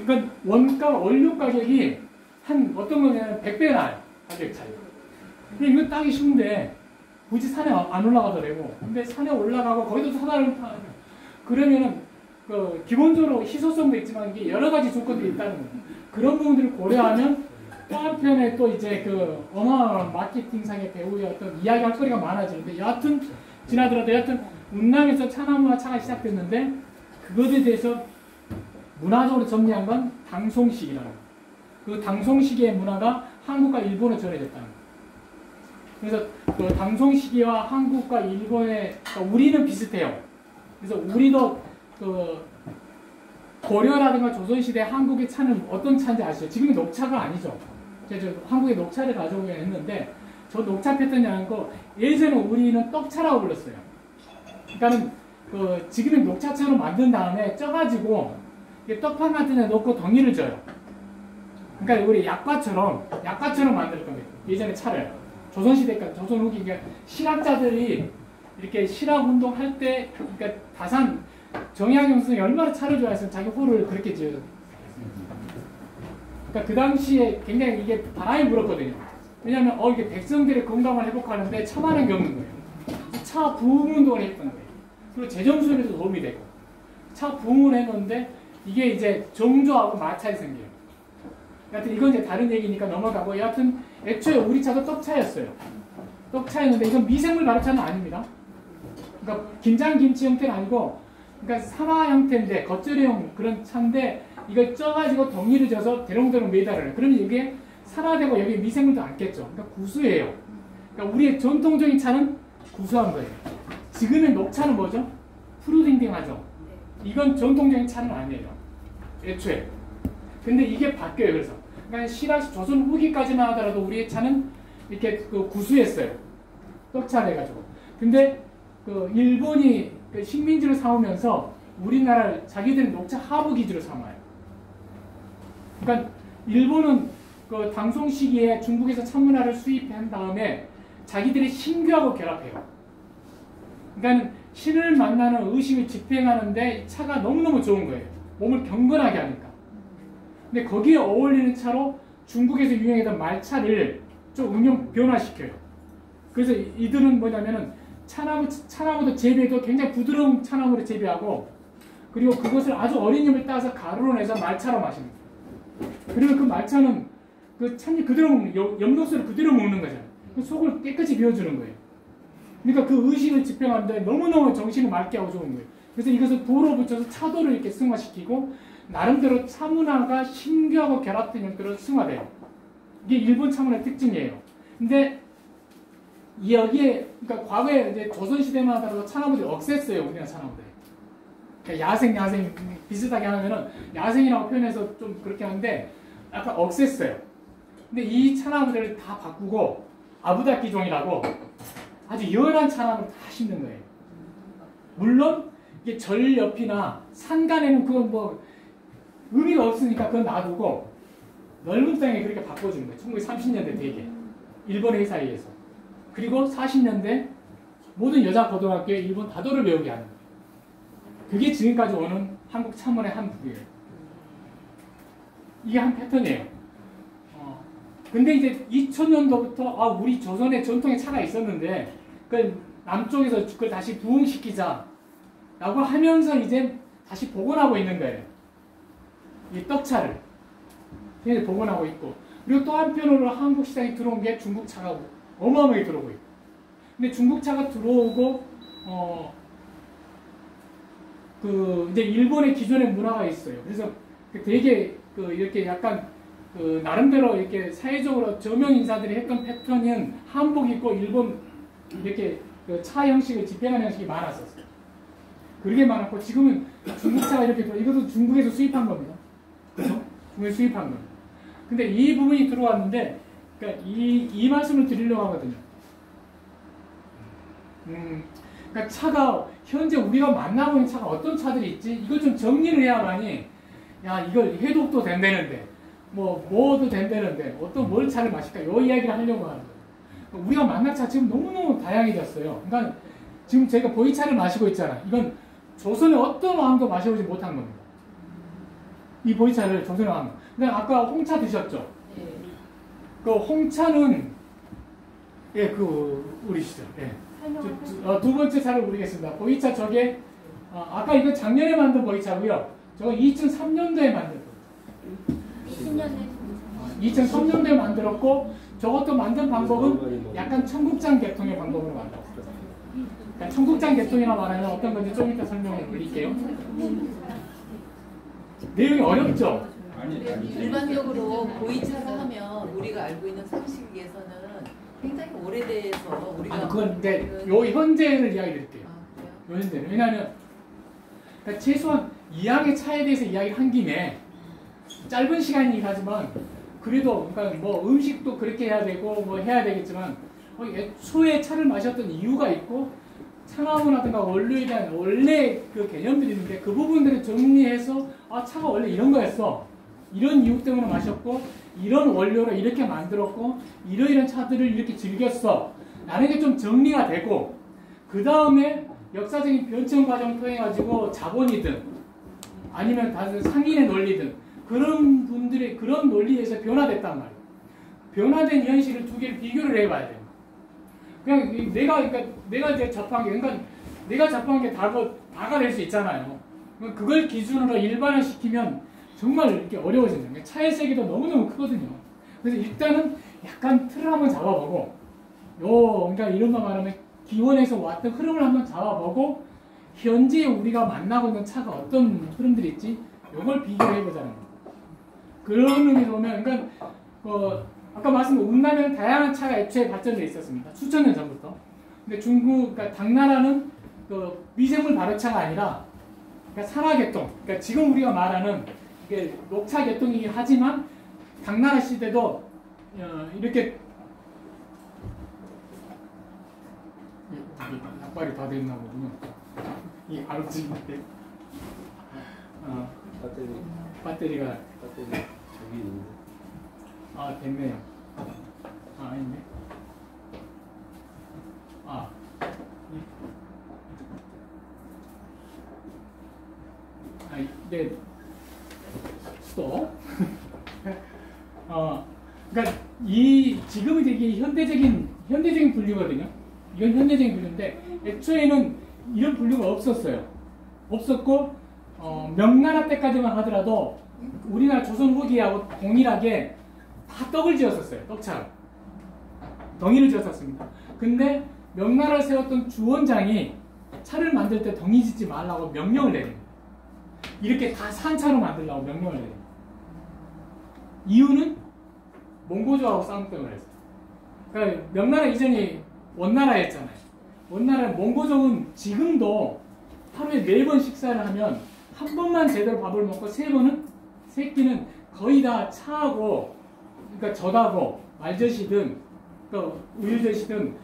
그러니까 원료 가격이 한 어떤 거냐면 100배 나요. 가격 차이. 근데 이거 따기 쉬운데 굳이 산에 안 올라가도 되고, 근데 산에 올라가고 거기도 사다리를 타는 거예요. 그러면은 그 기본적으로 희소성도 있지만 이게 여러 가지 조건들이 있다는 거예요. 그런 부분들을 고려하면 또 한편에 또 이제 그 어마어마한 마케팅상의 배우의 어떤 이야기할 거리가 많아지는데, 여하튼 지나더라도 여하튼 운남에서 차나무와 차가 시작됐는데 그것에 대해서 문화적으로 정리한 건 당송식이라는 거예요. 그 당송시기의 문화가 한국과 일본에 전해졌다는 거예요. 그래서 그 당송시기와 한국과 일본의, 그러니까 우리는 비슷해요. 그래서 우리도 그 고려라든가 조선시대 한국의 차는 어떤 차인지 아시죠? 지금의 녹차가 아니죠. 제가 한국의 녹차를 가져오긴 했는데, 저 녹차 패턴이 아니고 예전에 우리는 떡차라고 불렀어요. 그러니까는 그 지금의 녹차차로 만든 다음에 쪄가지고 떡판 같은 데 넣고 덩이를 져요. 그러니까 우리 약과처럼 만들 겁니다. 예전에 차를. 조선시대까지, 조선 후기, 그러니까 실학자들이 이렇게 실학 운동할 때, 그러니까 다산, 정약용 선생이 얼마나 차를 좋아해서 자기 호를 그렇게 지어요. 그러니까 그 당시에 굉장히 이게 바람이 불었거든요. 왜냐하면 이게 백성들의 건강을 회복하는데 차만한 게 없는 거예요. 차 부흥 운동을 했던 거예요. 그리고 재정수에도 도움이 되고, 차 부흥을 했는데 이게 이제 정조하고 마차에 생겨요. 여하튼 이건 이제 다른 얘기니까 넘어가고, 여하튼 애초에 우리 차도 떡차였어요. 떡차였는데 이건 미생물 발효차는 아닙니다. 그러니까 김장김치 형태는 아니고, 그러니까 사마 형태인데 겉절이용 그런 차인데 이걸 쪄가지고 덩이를 져서 대롱대롱 매달아요. 그러면 이게 산화되고 여기 미생물도 않겠죠. 그러니까 구수해요. 그러니까 우리의 전통적인 차는 구수한 거예요. 지금의 녹차는 뭐죠? 푸르딩딩하죠. 이건 전통적인 차는 아니에요. 애초에. 근데 이게 바뀌어요. 그래서 그러니까 신라시 조선 후기까지만 하더라도 우리의 차는 이렇게 그 구수했어요. 떡차를 해가지고. 근데 그 일본이 그 식민지를 삼으면서 우리나라를 자기들은 녹차 하부 기지로 삼아요. 그러니까 일본은 그 당송 시기에 중국에서 차문화를 수입한 다음에 자기들이 신규하고 결합해요. 그러니까 신을 만나는 의식을 집행하는데 차가 너무너무 좋은 거예요. 몸을 경건하게 하니까. 근데 거기에 어울리는 차로 중국에서 유행했던 말차를 좀 변화시켜요. 그래서 이들은 뭐냐면은 차나무도 재배도 굉장히 부드러운 차나무를 재배하고, 그리고 그것을 아주 어린 잎을 따서 가루로 내서 말차로 마십니다. 그리고 그 말차는 그 찻잎 그대로 먹는, 엽록소를 그대로 먹는 거잖아요. 그 속을 깨끗이 비워주는 거예요. 그러니까 그 의식을 집행하는데 너무너무 정신을 맑게 하고 좋은 거예요. 그래서 이것을 도로 붙여서 차도를 이렇게 승화시키고, 나름대로 차문화가 신규하고 결합된 형태로 승화돼요. 이게 일본 차문화의 특징이에요. 근데 여기에, 그러니까 과거에 이제 조선시대만 하더라도 차나무들이 억셌어요. 우리나라 차나무들. 그러니까 야생 비슷하게 하면은 야생이라고 표현해서 좀 그렇게 하는데 약간 억셌어요. 근데 이 차나무들을 다 바꾸고 아부다키종이라고 아주 연한 차나무를 다 심는 거예요. 물론 이게 절 옆이나 산간에는 그건 뭐 의미가 없으니까 그건 놔두고 넓은 땅에 그렇게 바꿔주는 거예요. 1930년대 되게. 일본 회사에 의해서. 그리고 40년대 모든 여자 고등학교에 일본 다도를 배우게 하는 거예요. 그게 지금까지 오는 한국 차문의 한 부분이에요. 이게 한 패턴이에요. 근데 이제 2000년도부터 우리 조선의 전통의 차가 있었는데 그 남쪽에서 그걸 다시 부흥시키자 라고 하면서 이제 다시 복원하고 있는 거예요. 이 떡차를 굉장히 복원하고 있고, 그리고 또 한편으로 한국 시장에 들어온 게 중국차가 어마어마하게 들어오고 있고, 근데 중국차가 들어오고 그 이제 일본의 기존의 문화가 있어요. 그래서 되게 그 이렇게 약간 그 나름대로 이렇게 사회적으로 저명 인사들이 했던 패턴은 한복 입고 일본 이렇게 그 차 형식을 집행하는 형식이 많았었어요. 그게 많았고, 지금은 중국차가 이렇게 이것도 중국에서 수입한 겁니다. 그렇죠? 중국에서 수입한 겁니다. 근데 이 부분이 들어왔는데, 그러니까 이 말씀을 드리려고 하거든요. 그러니까 차가 현재 우리가 만나고 있는 차가 어떤 차들이 있지? 이걸 좀 정리를 해야만이, 야, 이걸 해독도 된다는데, 뭐도 된다는데, 어떤 뭘 차를 마실까? 요 이야기를 하려고 하는 거예요. 우리가 만날 차 지금 너무너무 다양해졌어요. 그러니까 지금 제가 보이차를 마시고 있잖아요. 이건 조선의 어떤 왕도 마셔보지 못한 겁니다. 이 보이차를 조선의 왕. 근데 아까 홍차 드셨죠? 그 홍차는 예, 우리 시절. 예. 두 번째 차를 우리겠습니다. 보이차 저게 아까 이거 작년에 만든 보이차고요. 저거 2003년도에 만든. 2003년도에 만들었고 저것도 만든 방법은 약간 청국장 계통의 방법으로 만들었어요. 그러니까 청국장 계통이라 말하면 어떤 건지 좀 이따 설명을 드릴게요. 내용이 어렵죠? 일반적으로 보이차를 하면 우리가 알고 있는 상식에서는 굉장히 오래돼서 우리가 그건 이제 요 현재를 이야기 드릴게요. 요 현재는. 왜냐하면 그러니까 최소한 이야기 차에 대해서 이야기한 김에 짧은 시간이긴 하지만 그래도 그러니까 뭐 음식도 그렇게 해야 되고 뭐 해야 되겠지만 애초에 차를 마셨던 이유가 있고 차나무라든가 원료에 대한 원래 그 개념들이 있는데 그 부분들을 정리해서 차가 원래 이런 거였어. 이런 이유 때문에 마셨고 이런 원료로 이렇게 만들었고 이러이런 차들을 이렇게 즐겼어. 라는 게 좀 정리가 되고 그 다음에 역사적인 변천 과정을 통해 가지고 자본이든 아니면 다른 상인의 논리든 그런 분들의 그런 논리에서 변화됐단 말이에요. 변화된 현실을 두 개를 비교를 해봐야 돼요. 그냥 내가 이제 접한 게 그러니까 내가 접한 게 다가 될 수 있잖아요. 그걸 기준으로 일반화시키면 정말 이렇게 어려워진다. 차의 세계도 너무너무 크거든요. 그래서 일단은 약간 틀을 한번 잡아보고 그러니까 이런 말 말하면 기원에서 왔던 흐름을 한번 잡아보고 현재 우리가 만나고 있는 차가 어떤 흐름들이 있지? 이걸 비교해보자는 거예요. 그런 의미로 보면 그러니까 아까 말씀드린 운남에는 다양한 차가 애초에 발전돼 있었습니다. 수천 년 전부터. 근데 그러니까 당나라는 미생물 발효차가 아니라 그러니까 산화계통. 그러니까 지금 우리가 말하는 이게 녹차 계통이긴 하지만 당나라 시대도 이렇게 약발이 다 됐나 보군요. 이 아르지인데 배터리가 저기 있는데. 됐네요. 아닌데. 이게 스톱. 그러니까 지금은 되게 현대적인 분류거든요. 이건 현대적인 분류인데 애초에는 이런 분류가 없었어요. 없었고 명나라 때까지만 하더라도 우리나라 조선 후기하고 동일하게 다 떡을 지었었어요. 떡차를. 덩이를 지었었습니다. 근데 명나라를 세웠던 주원장이 차를 만들 때 덩이 짓지 말라고 명령을 내립니다. 이렇게 다 산차로 만들라고 명령을 내립니다. 이유는 몽고족하고 싸움 때문에 했어요. 그러니까 명나라 이전이 원나라였잖아요. 원나라 몽고족은 지금도 하루에 4번 식사를 하면 한 번만 제대로 밥을 먹고 3번은 새끼는 거의 다 차하고 그러니까 젖하고 말젖이든 우유젖이든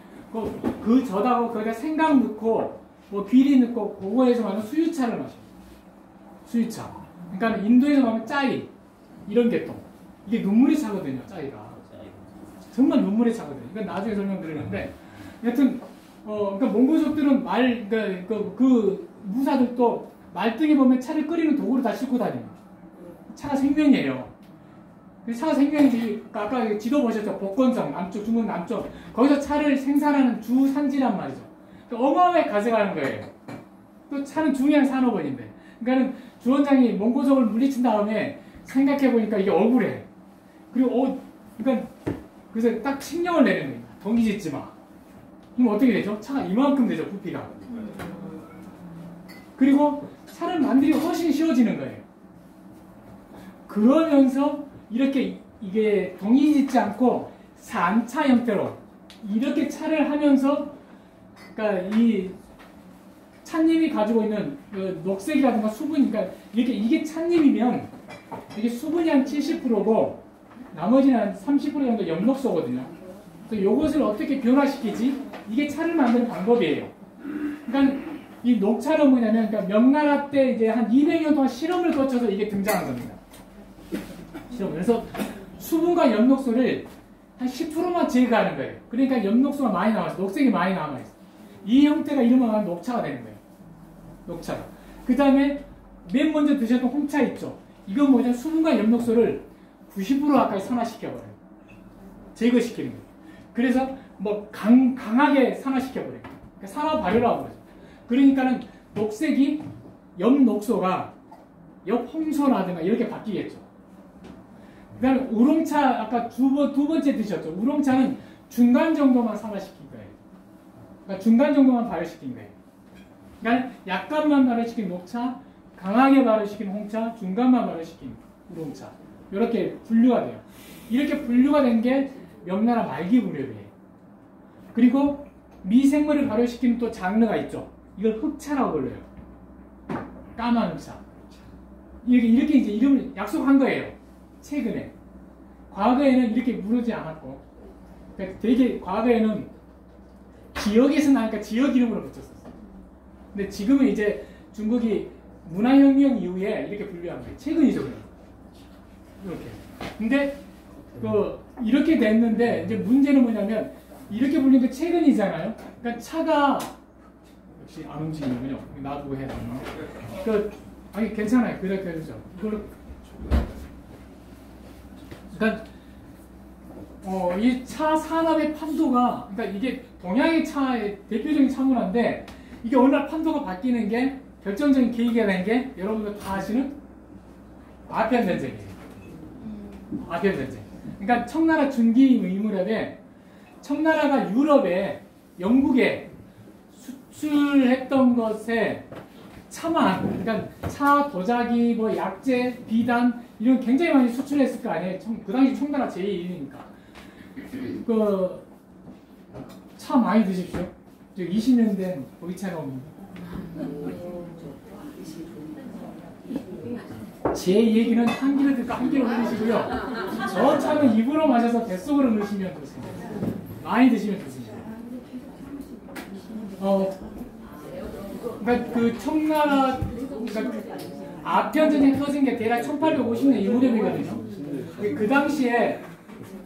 그 젖하고 거기다 생강 넣고 뭐 귀리 넣고 그거에서 말하는 수유차를 마셔요. 수유차. 그러니까 인도에서 말하면 짜이 이런 계통. 이게 눈물이 차거든요. 짜이가. 정말 눈물이 차거든요. 이건 나중에 설명드리는데 여튼 그러니까 몽고족들은 그 무사들도 말등에 보면 차를 끓이는 도구로 다 싣고 다닙니다. 차가 생명이에요. 차가 생명이지. 아까 지도 보셨죠? 복건성 남쪽, 중국 남쪽. 거기서 차를 생산하는 주 산지란 말이죠. 그러니까 어마어마하게 가져가는 거예요. 또 차는 중요한 산업원인데. 그러니까는 주원장이 몽고족을 물리친 다음에 생각해보니까 이게 억울해. 그리고 그러니까 그래서 딱 칙령을 내리는 거예요. 덩이 짓지 마. 그럼 어떻게 되죠? 차가 이만큼 되죠, 부피가. 그리고 차를 만들기 훨씬 쉬워지는 거예요. 그러면서 이렇게 이게 덩이 짓지 않고 산차 형태로 이렇게 차를 하면서 그러니까 이 찻잎이 가지고 있는 그 녹색이라든가 수분, 그러니까 이게 찻잎이면 이게 수분이 한 70%고 나머지는 한 30% 정도 엽록소거든요. 그래서 이것을 어떻게 변화시키지? 이게 차를 만드는 방법이에요. 그러니까 이 녹차는 뭐냐면 그러니까 명나라 때 이제 한 200년 동안 실험을 거쳐서 이게 등장한 겁니다. 실험. 그래서 수분과 엽록소를 한 10%만 제거하는 거예요. 그러니까 엽록소가 많이 남아있어. 녹색이 많이 남아있어. 이 형태가 이름은 녹차가 되는 거예요. 녹차가. 그 다음에 맨 먼저 드셨던 홍차 있죠. 이건 뭐냐면 수분과 엽록소를 90% 가까이 산화시켜버려요. 제거시키는 거예요. 그래서 뭐 강하게 산화시켜버려요. 그러니까 산화 발효라고 그러죠. 그러니까는 녹색이 엽녹소가 엽홍소라든가 이렇게 바뀌겠죠. 그 다음에 우롱차 아까 두 번째 드셨죠. 우롱차는 중간 정도만 산화시킨 거예요. 그러니까 중간 정도만 발효시킨 거예요. 그러니까 약간만 발효시킨 녹차, 강하게 발효시킨 홍차, 중간만 발효시킨 우롱차. 이렇게 분류가 돼요. 이렇게 분류가 된 게 명나라 말기 무렵이에요. 그리고 미생물을 발효시키는 또 장르가 있죠. 이걸 흑차라고 불러요. 까만 흑차. 이렇게 이제 이름을 약속한 거예요. 최근에. 과거에는 이렇게 부르지 않았고, 그러니까 되게 과거에는 지역에서 나니까 지역 이름으로 붙였었어요. 근데 지금은 이제 중국이 문화혁명 이후에 이렇게 분류한 거예요. 최근이죠, 그냥. 이렇게. 근데 이렇게 됐는데 이제 문제는 뭐냐면 이렇게 불리는 게 최근이잖아요. 그러니까 차가 역시 안 움직이는군요. 놔두고 해야 되나? 아니 괜찮아요. 그렇게 해주죠. 그러니까 이 차 산업의 판도가 그러니까 이게 동양의 차의 대표적인 차 문화인데 이게 어느 날 판도가 바뀌는 게 결정적인 계기가 된 게 여러분들 다 아시는 아편 전쟁이에요. 아편 전쟁. 그러니까 청나라 중기 무렵에 청나라가 유럽에 영국에 수출했던 것에 차만 그러니까 차, 도자기, 뭐 약재, 비단 이런 굉장히 많이 수출했을 거 아니에요. 그 당시 청나라 제1위니까. 차 많이 드십시오. 20년 된 보이차가 옵니다. 제 얘기는 한 귀로 듣고 한 귀로 흘리시고요. 저 차는 입으로 마셔서 뱃속으로 넣으시면 좋습니다. 많이 드시면 좋습니다. 그러니까 그 청나라 그러니까 아편전쟁 터진 게 대략 1850년 이 무렵이거든요. 그 당시에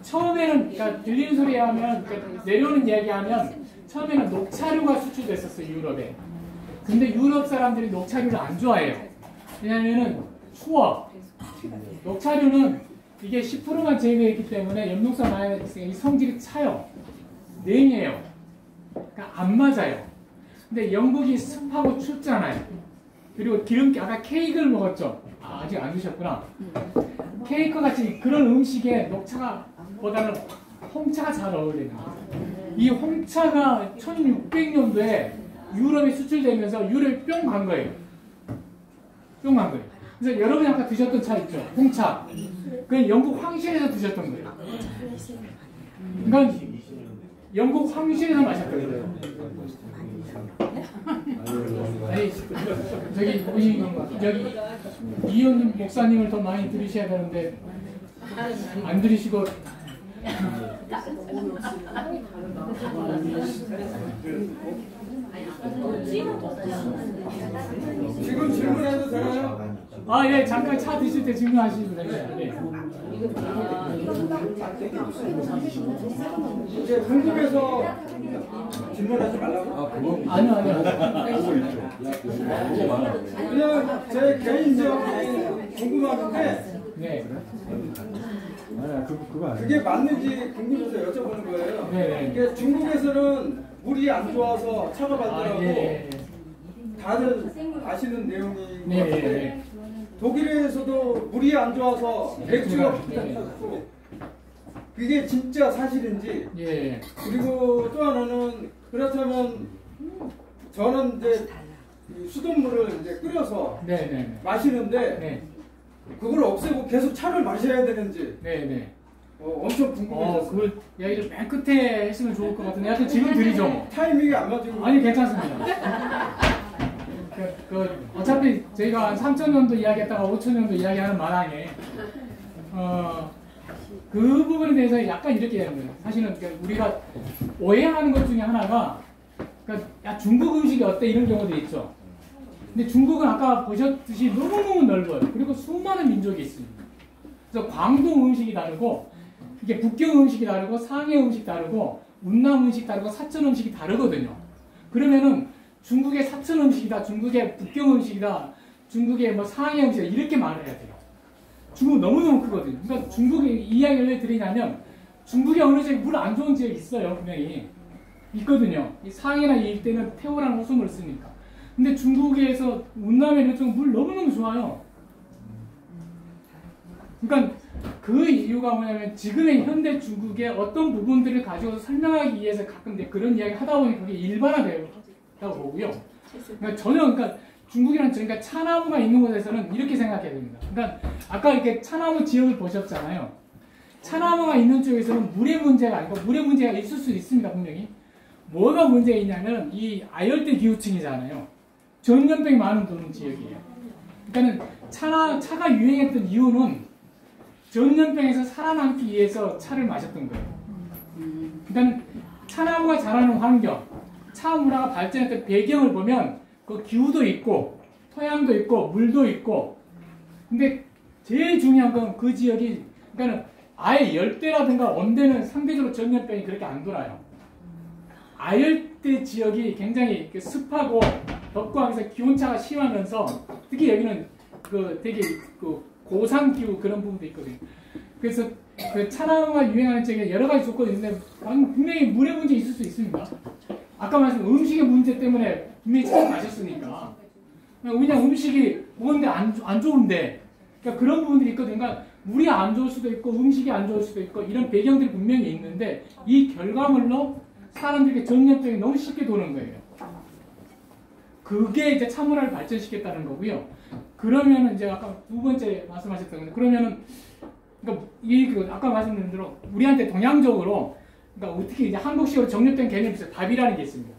처음에는 그러니까 들리는 소리에 하면 그러니까 내려오는 이야기하면 처음에는 녹차류가 수출됐었어요 유럽에. 근데 유럽 사람들이 녹차류를 안 좋아해요. 왜냐하면은 추워. 녹차류는 이게 10%만 제외했기 때문에 엽록소 많이 있으니까 이 성질이 차요. 냉해요. 그러니까 안 맞아요. 근데 영국이 습하고 춥잖아요. 그리고 기름기 아까 케이크를 먹었죠. 아직 안 드셨구나. 케이크 같이 그런 음식에 녹차가 보다는 홍차가 잘 어울려요. 이 홍차가 1600년도에 유럽에 수출되면서 유럽에 뿅 간 거예요. 뿅 간 거예요. 그래서 여러분이 아까 드셨던 차 있죠? 홍차. 그건 영국 황실에서 드셨던 거예요. 그러니까 영국 황실에서 마셨거든요. 아니, 저기 이현님 목사님을 더 많이 들으셔야 되는데 안 들으시고 지금 질문해도 되나요? 예, 잠깐 차 드실 때 질문하시면 됩니다. 네. 이제 한국에서 질문하지 말라고? 아니요. 그냥 제 개인적인 궁금한데 네. 그게 맞는지 궁금해서 여쭤보는 거예요. 네. 이게 중국에서는 물이 안 좋아서 차가받더라고 다들 아시는 내용인 것 같은데 독일에서도 물이 안 좋아서 맥주가 불탔다고 그게 진짜 사실인지 그리고 또 하나는 그렇다면 저는 이제 수돗물을 이제 끓여서 마시는데 그걸 없애고 계속 차를 마셔야 되는지 엄청 궁금해서 그걸 이야기를 맨 끝에 했으면 좋을 것 같은데 하여튼 지금 드리죠. 타이밍이 안 맞은 아니 괜찮습니다. 어차피 저희가 한 3000년도 이야기했다가 5000년도 이야기하는 마당에 그 부분에 대해서 약간 이렇게 되는 거예요. 사실은 우리가 오해하는 것 중에 하나가 야 중국 음식이 어때 이런 경우도 있죠. 근데 중국은 아까 보셨듯이 너무너무 넓어요. 그리고 수많은 민족이 있습니다. 그래서 광동 음식이 다르고 이게 북경 음식이 다르고 상해 음식 다르고 운남 음식 다르고 사천 음식이 다르거든요. 그러면은 중국의 사천 음식이다, 중국의 북경 음식이다, 중국의 뭐 상해 음식이다 이렇게 말을 해야 돼요. 중국 너무너무 크거든요. 그러니까 중국의 이야기를 왜 드리냐면 중국에 어느 지역에 물 안 좋은 지역이 있어요. 분명히 있거든요. 이 상해나 이 일대는 태오라는 호수물을 쓰니까. 근데 중국에서 운남에 이쪽 물 너무너무 좋아요. 그러니까 그 이유가 뭐냐면 지금의 현대 중국의 어떤 부분들을 가지고 설명하기 위해서 가끔 이제 그런 이야기 하다 보니 그게 일반화되다고 보고요. 그러니까 전혀 그러니까 중국이란 그러니까 차나무가 있는 곳에서는 이렇게 생각해야 됩니다. 그러니까 아까 이렇게 차나무 지역을 보셨잖아요. 차나무가 있는 쪽에서는 물의 문제가 아니고 물의 문제가 있을 수 있습니다. 분명히. 뭐가 문제가 있냐면 이 아열대 기후층이잖아요. 전염병이 많은 도는 지역이에요. 그러니까 차가 유행했던 이유는 전염병에서 살아남기 위해서 차를 마셨던 거예요. 그러니까 차나무가 자라는 환경, 차 문화가 발전했던 배경을 보면 그 기후도 있고 토양도 있고 물도 있고 근데 제일 중요한 건 그 지역이 그러니까 아예 열대라든가 온대는 상대적으로 전염병이 그렇게 안 돌아요. 아열대 지역이 굉장히 습하고 덥고 하면서 기온차가 심하면서 특히 여기는 그 되게 그 고산 기후 그런 부분도 있거든요. 그래서 그 차나무가 유행하는 지역에 여러 가지 조건이 있는데 분명히 물의 문제 있을 수 있습니다. 아까 말씀드린 음식의 문제 때문에 분명히 차를 마셨으니까. 그냥 음식이 먹는데 안 좋은데 그러니까 그런 부분들이 있거든요. 그러니까 물이 안 좋을 수도 있고 음식이 안 좋을 수도 있고 이런 배경들이 분명히 있는데 이 결과물로 사람들에게 전염병이 너무 쉽게 도는 거예요. 그게 이제 차문화를 발전시켰다는 거고요. 그러면은 이제 아까 두 번째 말씀하셨던 건데 그러면은 그러니까 아까 말씀드린 대로 우리한테 동양적으로 그러니까 어떻게 이제 한국식으로 정립된 개념이 있어요. 밥이라는 게 있습니다.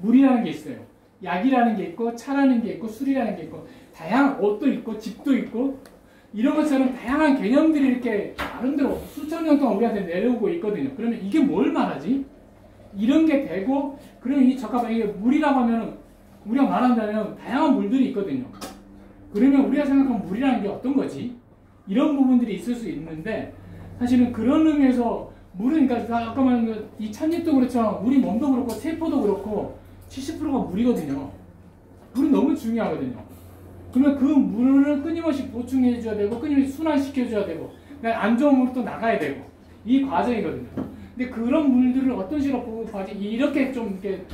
물이라는 게 있어요. 약이라는 게 있고 차라는 게 있고 술이라는 게 있고 다양한 옷도 있고 집도 있고 이런 것처럼 다양한 개념들이 이렇게 나름대로 수천 년 동안 우리한테 내려오고 있거든요. 그러면 이게 뭘 말하지? 이런 게 되고 그러면 이 잠깐만 이게 물이라고 하면 우리가 말한다면 다양한 물들이 있거든요. 그러면 우리가 생각하는 물이라는 게 어떤 거지? 이런 부분들이 있을 수 있는데 사실은 그런 의미에서 물은 그러니까 아까 말한 이 찻잎도 그렇지만 우리 몸도 그렇고 세포도 그렇고 70%가 물이거든요. 물은 너무 중요하거든요. 그러면 그 물을 끊임없이 보충해 줘야 되고 끊임없이 순환시켜 줘야 되고 안 좋은 물도 나가야 되고 이 과정이거든요. 근데 그런 물들을 어떤 식으로 보고 봐지 이렇게 좀 이렇게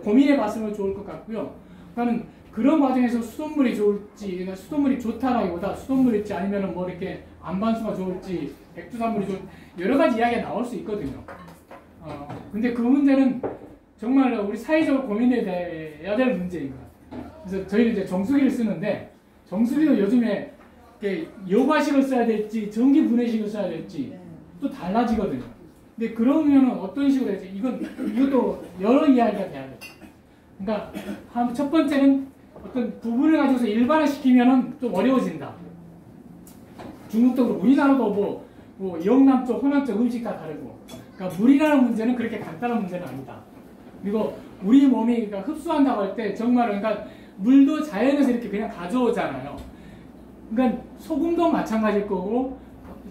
고민해 봤으면 좋을 것 같고요. 그러니까 그런 과정에서 수돗물이 좋을지 그러니까 수돗물이 좋다라기보다 수돗물일지 아니면은 뭐 이렇게 안반수가 좋을지 백두산물이 좋을지 여러 가지 이야기가 나올 수 있거든요. 근데 그 문제는 정말 우리 사회적으로 고민해야 될 문제인 것 같아요. 그래서 저희는 이제 정수기를 쓰는데 정수기도 요즘에 여과식을 써야 될지 전기 분해식을 써야 될지 또 달라지거든요. 근데 그러면 어떤 식으로 해야지? 이것도 여러 이야기가 돼야 돼요. 그러니까 첫 번째는 어떤 부분을 가지고서 일반화시키면은 좀 어려워진다. 중국도 그렇고 우리나라도 뭐 영남 쪽, 호남 쪽 음식 다 다르고. 그러니까 물이라는 문제는 그렇게 간단한 문제는 아니다. 그리고 우리 몸이 그러니까 흡수한다고 할 때 정말 그러니까 물도 자연에서 이렇게 그냥 가져오잖아요. 그러니까 소금도 마찬가지일 거고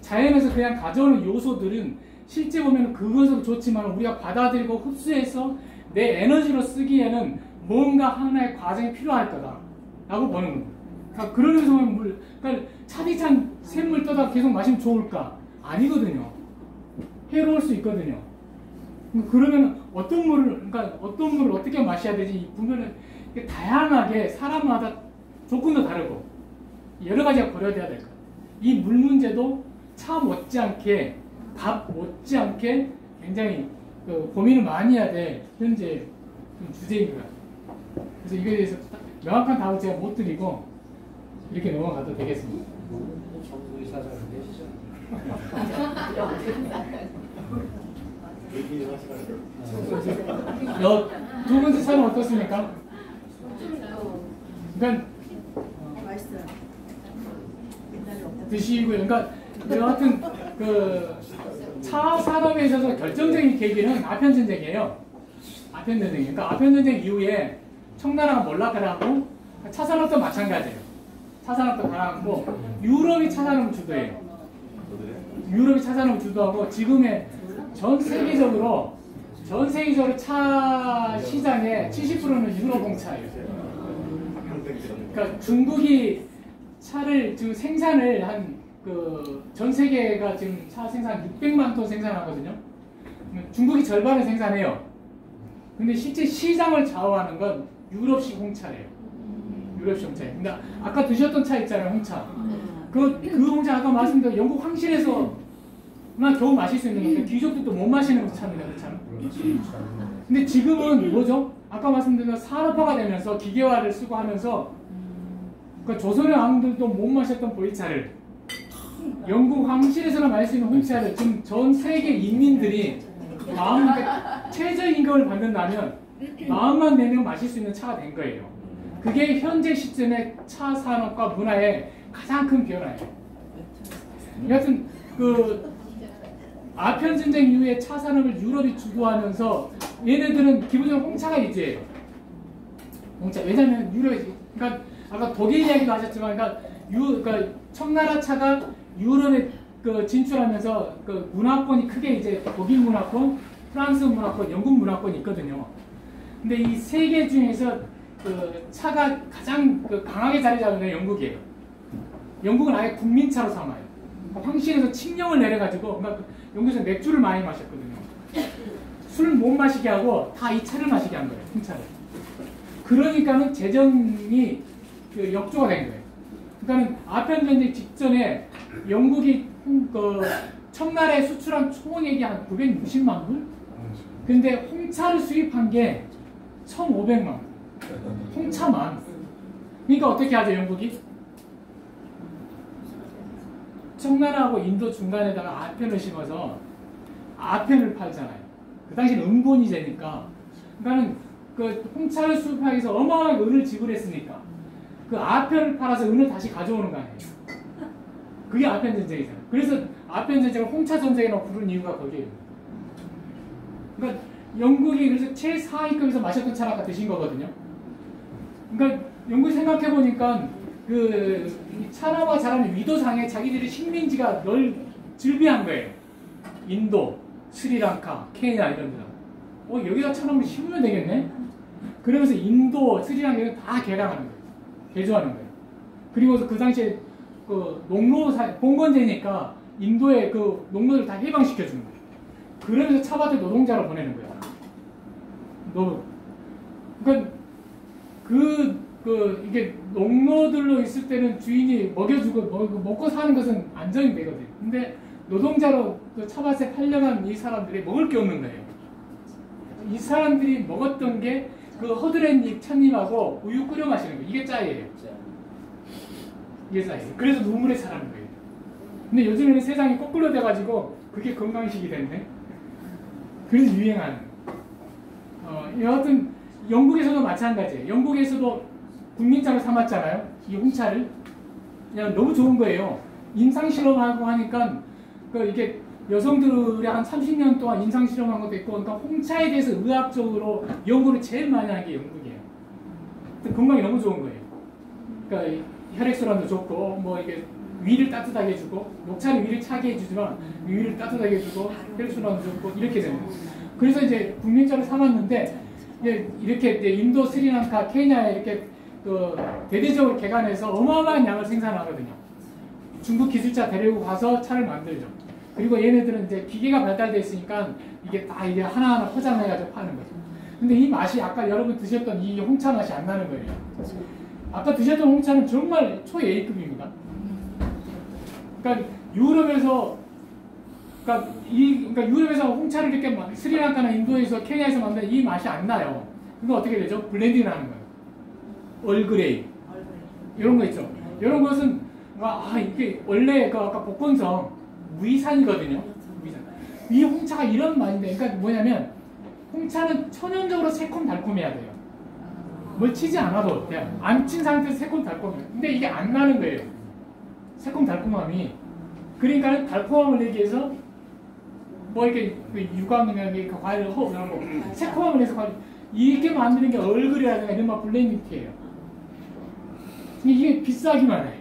자연에서 그냥 가져오는 요소들은 실제 보면 그것으로 좋지만 우리가 받아들이고 흡수해서 내 에너지로 쓰기에는 뭔가 하나의 과정이 필요할 거다라고 보는 겁니다. 그러니까 그런 의미에서 보면 물, 그러니까 차디찬 샘물 떠다 계속 마시면 좋을까? 아니거든요. 해로울 수 있거든요. 그러면 어떤 물을 어떻게 마셔야 되지? 보면은 다양하게 사람마다 조건도 다르고 여러 가지가 고려돼야 될 거예요. 이 물 문제도 차 못지않게 밥 못지않게 굉장히 고민을 많이 해야 될 현재 주제인 것 같아요. 그래서 이거에 대해서 명확한 답을 제가 못 드리고 이렇게 넘어가도 되겠습니다. 정부의 사장을 내시죠. 두 번째 차는 어떻습니까? 그러니까 드시고요. 그러니까 여하튼 차 산업에 있어서 결정적인 계기는 아편전쟁이에요. 아편전쟁. 그러니까 아편전쟁 이후에 청나라가 몰락하고 차 산업도 마찬가지예요. 차 산업도 가라앉고 유럽이 차 산업을 주도해요. 유럽이 차 산업을 주도하고 지금의 전 세계적으로 차 시장의 70%는 유럽 공차예요. 그러니까 중국이 차를 지금 생산을 한 그 전 세계가 지금 차 생산 600만 톤 생산하거든요. 중국이 절반을 생산해요. 근데 실제 시장을 좌우하는 건 유럽식 홍차예요. 유럽식 홍차. 근데 아까 드셨던 차 있잖아요, 홍차. 그 홍차 아까 말씀드린 영국 황실에서만 겨우 마실 수 있는 건데 귀족들도 못 마시는 차입니다, 그 차는. 근데 지금은 뭐죠? 아까 말씀드린 산업화가 되면서 기계화를 쓰고 하면서 그러니까 조선의 왕들도 못 마셨던 보이차를 영국 황실에서나 마실 수 있는 홍차를 지금 전 세계 인민들이 최저임금을 받는다면 마음만 내면 마실 수 있는 차가 된 거예요. 그게 현재 시점의 차 산업과 문화의 가장 큰 변화예요. 여하튼 그 아편 전쟁 이후에 차 산업을 유럽이 주도하면서 얘네들은 기본적으로 홍차가 이제예요. 홍차. 왜냐면 유럽이 그러니까 아까 독일 이야기도 하셨지만 그러니까 청나라 차가 유럽에 그 진출하면서 그 문화권이 크게 이제 독일 문화권, 프랑스 문화권, 영국 문화권이 있거든요. 근데 이 세 개 중에서 그 차가 가장 그 강하게 자리 잡는 게 영국이에요. 영국은 아예 국민차로 삼아요. 황실에서 칙령을 내려가지고 그러니까 영국에서 맥주를 많이 마셨거든요. 술 못 마시게 하고 다 이 차를 마시게 한 거예요. 홍차를. 그러니까는 재정이 그 역조가 된 거예요. 그러니까는 아편 전쟁 직전에 영국이 그 청나라에 수출한 총액이 한 960만 불? 근데 홍차를 수입한 게 1,500만 불. 홍차만. 그러니까 어떻게 하죠, 영국이? 청나라하고 인도 중간에다가 아편을 심어서 아편을 팔잖아요. 그 당시는 은본위제니까. 그러니까는 그 홍차를 수입하기 위해서 어마어마하게 은을 지불했으니까 그 아편을 팔아서 은을 다시 가져오는 거 아니에요. 그게 아편 전쟁이잖아요. 그래서 아편 전쟁을 홍차 전쟁이라고 부르는 이유가 거기에요. 그러니까 영국이 그래서 최상위급에서 마셨던 차를 아까 드신 거거든요. 그러니까 영국이 생각해 보니까 그 차나와 잘하는 위도상에 자기들의 식민지가 널 즐비한 거예요. 인도, 스리랑카, 케냐 이런 데다. 여기다 차나무를 심으면 되겠네. 그러면서 인도, 스리랑카를 다 개량하는 거예요. 개조하는 거예요. 그리고 그 당시에 그 봉건제니까 인도의 그 농노를 다 해방시켜 주는 거예요. 그러면서 차밭에 노동자로 보내는 거예요. 그러니까 이게 농노들로 있을 때는 주인이 먹여주고 먹고 사는 것은 안정이 되거든요. 근데 노동자로 그 차밭에 팔려간 이 사람들이 먹을 게 없는 거예요. 이 사람들이 먹었던 게 그 허드렛잎, 찻잎하고 우유 끓여 마시는 거예요. 이게 짜예요. 이게 짜예요. 그래서 눈물에 차라는 거예요. 근데 요즘에는 세상이 거꾸로 돼가지고 그게 건강식이 됐네. 그래서 유행하는. 여하튼 영국에서도 마찬가지예요. 영국에서도 국민차로 삼았잖아요. 이 홍차를. 그냥 너무 좋은 거예요. 임상실험하고 하니까 이게 여성들이 한 30년 동안 임상실험한 것도 있고 그러니까 홍차에 대해서 의학적으로 연구를 제일 많이 한 게 영국이에요. 건강이 너무 좋은 거예요. 그러니까 혈액순환도 좋고 뭐 이게 위를 따뜻하게 해주고 녹차는 위를 차게 해주지만 위를 따뜻하게 해주고 혈액순환도 좋고 이렇게 되는 거예요. 그래서 이제 국민차를 삼았는데 이렇게 이제 인도, 스리랑카, 케냐에 이렇게 그 대대적으로 개간해서 어마어마한 양을 생산하거든요. 중국 기술자 데리고 가서 차를 만들죠. 그리고 얘네들은 이제 기계가 발달되어 있으니까 이게 다 이제 하나하나 포장해가지고 파는 거죠. 근데 이 맛이 아까 여러분 드셨던 이 홍차 맛이 안 나는 거예요. 아까 드셨던 홍차는 정말 초A급입니다. 그러니까 유럽에서 유럽에서 홍차를 이렇게 스리랑카나 인도에서 케냐에서 만든 이 맛이 안 나요. 그거 어떻게 되죠? 블렌딩을 하는 거예요. 얼그레이 이런 거 있죠. 이런 것은 이게 원래 그 아까 복건성 무이산이거든요. 무이산. 이 홍차가 이런 맛인데, 그러니까 뭐냐면 홍차는 천연적으로 새콤달콤해야 돼요. 뭘 치지 않아도 그냥 안 친 상태에서 새콤달콤해요. 근데 이게 안 나는 거예요. 새콤달콤함이. 그러니까 달콤함을 내기 위해서 뭐 이렇게 유광이나 과일을 허브하고 새콤함을 내서 과일 이렇게 만드는 게 얼그레이라든가 이런 막 블렌딩티예요. 이게 비싸기만 해.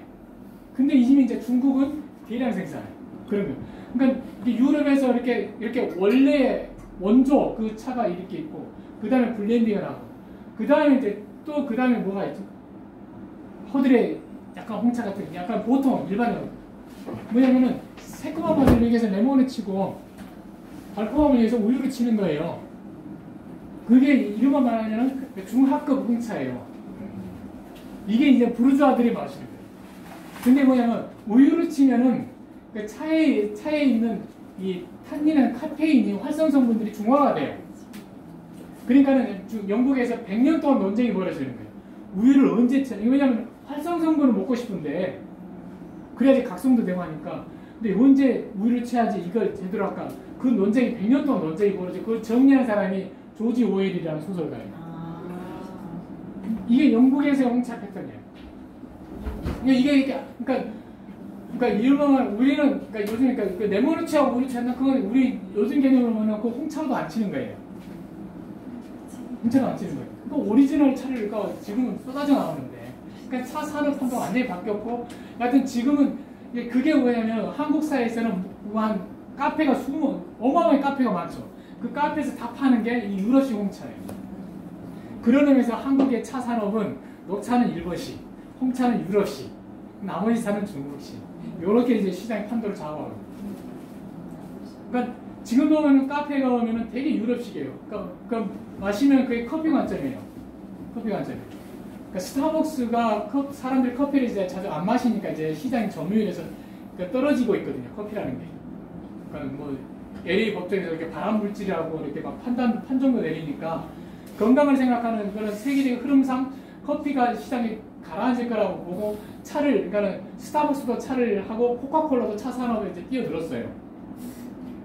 근데 이 집이 이제 중국은 대량 생산해요. 그런 거. 그러니까 유럽에서 이렇게 원래 원조 그 차가 이렇게 있고, 그 다음에 블렌딩을 하고, 그 다음에 이제 또 그 다음에 뭐가 있죠? 허들의 약간 홍차 같은, 약간 보통 일반적으로 뭐냐면은 새콤한 맛을 위해서 레몬을 치고 달콤함을 위해서 우유를 치는 거예요. 그게 이름만 말하면 중하급 홍차예요. 이게 이제 부르주아들이 마시는 거예요. 근데 뭐냐면 우유를 치면은 그 차에 있는 이 탄닌이나 카페인이 활성 성분들이 중화가 돼요. 그러니까는 영국에서 100년 동안 논쟁이 벌어지는 거예요. 우유를 언제 쳐? 왜냐면 활성 성분을 먹고 싶은데 그래야지 각성도 되고 하니까. 근데 언제 우유를 쳐야지 이걸 제대로 할까? 그 논쟁이 100년 동안 논쟁이 벌어지고 그걸 정리한 사람이 조지 오웰이라는 소설가예요. 이게 영국에서의 홍차 패턴이에요. 이게 그러니까 이름은 우리는 그러니까 요즘 그러니까 레몬을 취하고 우유 취한다 그건 우리 요즘 개념으로 보면 그 홍차도 안 치는 거예요. 홍차도 안 치는 거예요. 그 오리지널 차를 그러니까 지금은 쏟아져 나오는데 그러니까 차 산업도 완전히 바뀌었고 하여튼 지금은 그게 뭐냐면 한국 사회에서는 무한 카페가 어마어마한 카페가 많죠. 그 카페에서 다 파는 게 이 유럽식 홍차예요. 그런 의미에서 한국의 차 산업은 녹차는 일본식, 홍차는 유럽식, 나머지 차는 중국식. 이렇게 이제 시장의 판도를 잡아요. 그러니까 지금 보면은 카페에 가보면은 되게 유럽식이에요. 그러니까 마시면 그게 커피 관점이에요. 커피 관점이에요. 그러니까 스타벅스가 사람들이 커피를 이제 자주 안 마시니까 이제 시장 점유율에서 그러니까 떨어지고 있거든요. 커피라는 게. 그러니까 뭐 LA 법정에서 이렇게 발암 물질이라고 이렇게 막 판정도 내리니까 건강을 생각하는 그런 세계적인 흐름상 커피가 시장에 가라앉을 거라고 보고 차를 그러니까 스타벅스도 차를 하고 코카콜라도 차 산업에 이제 뛰어들었어요.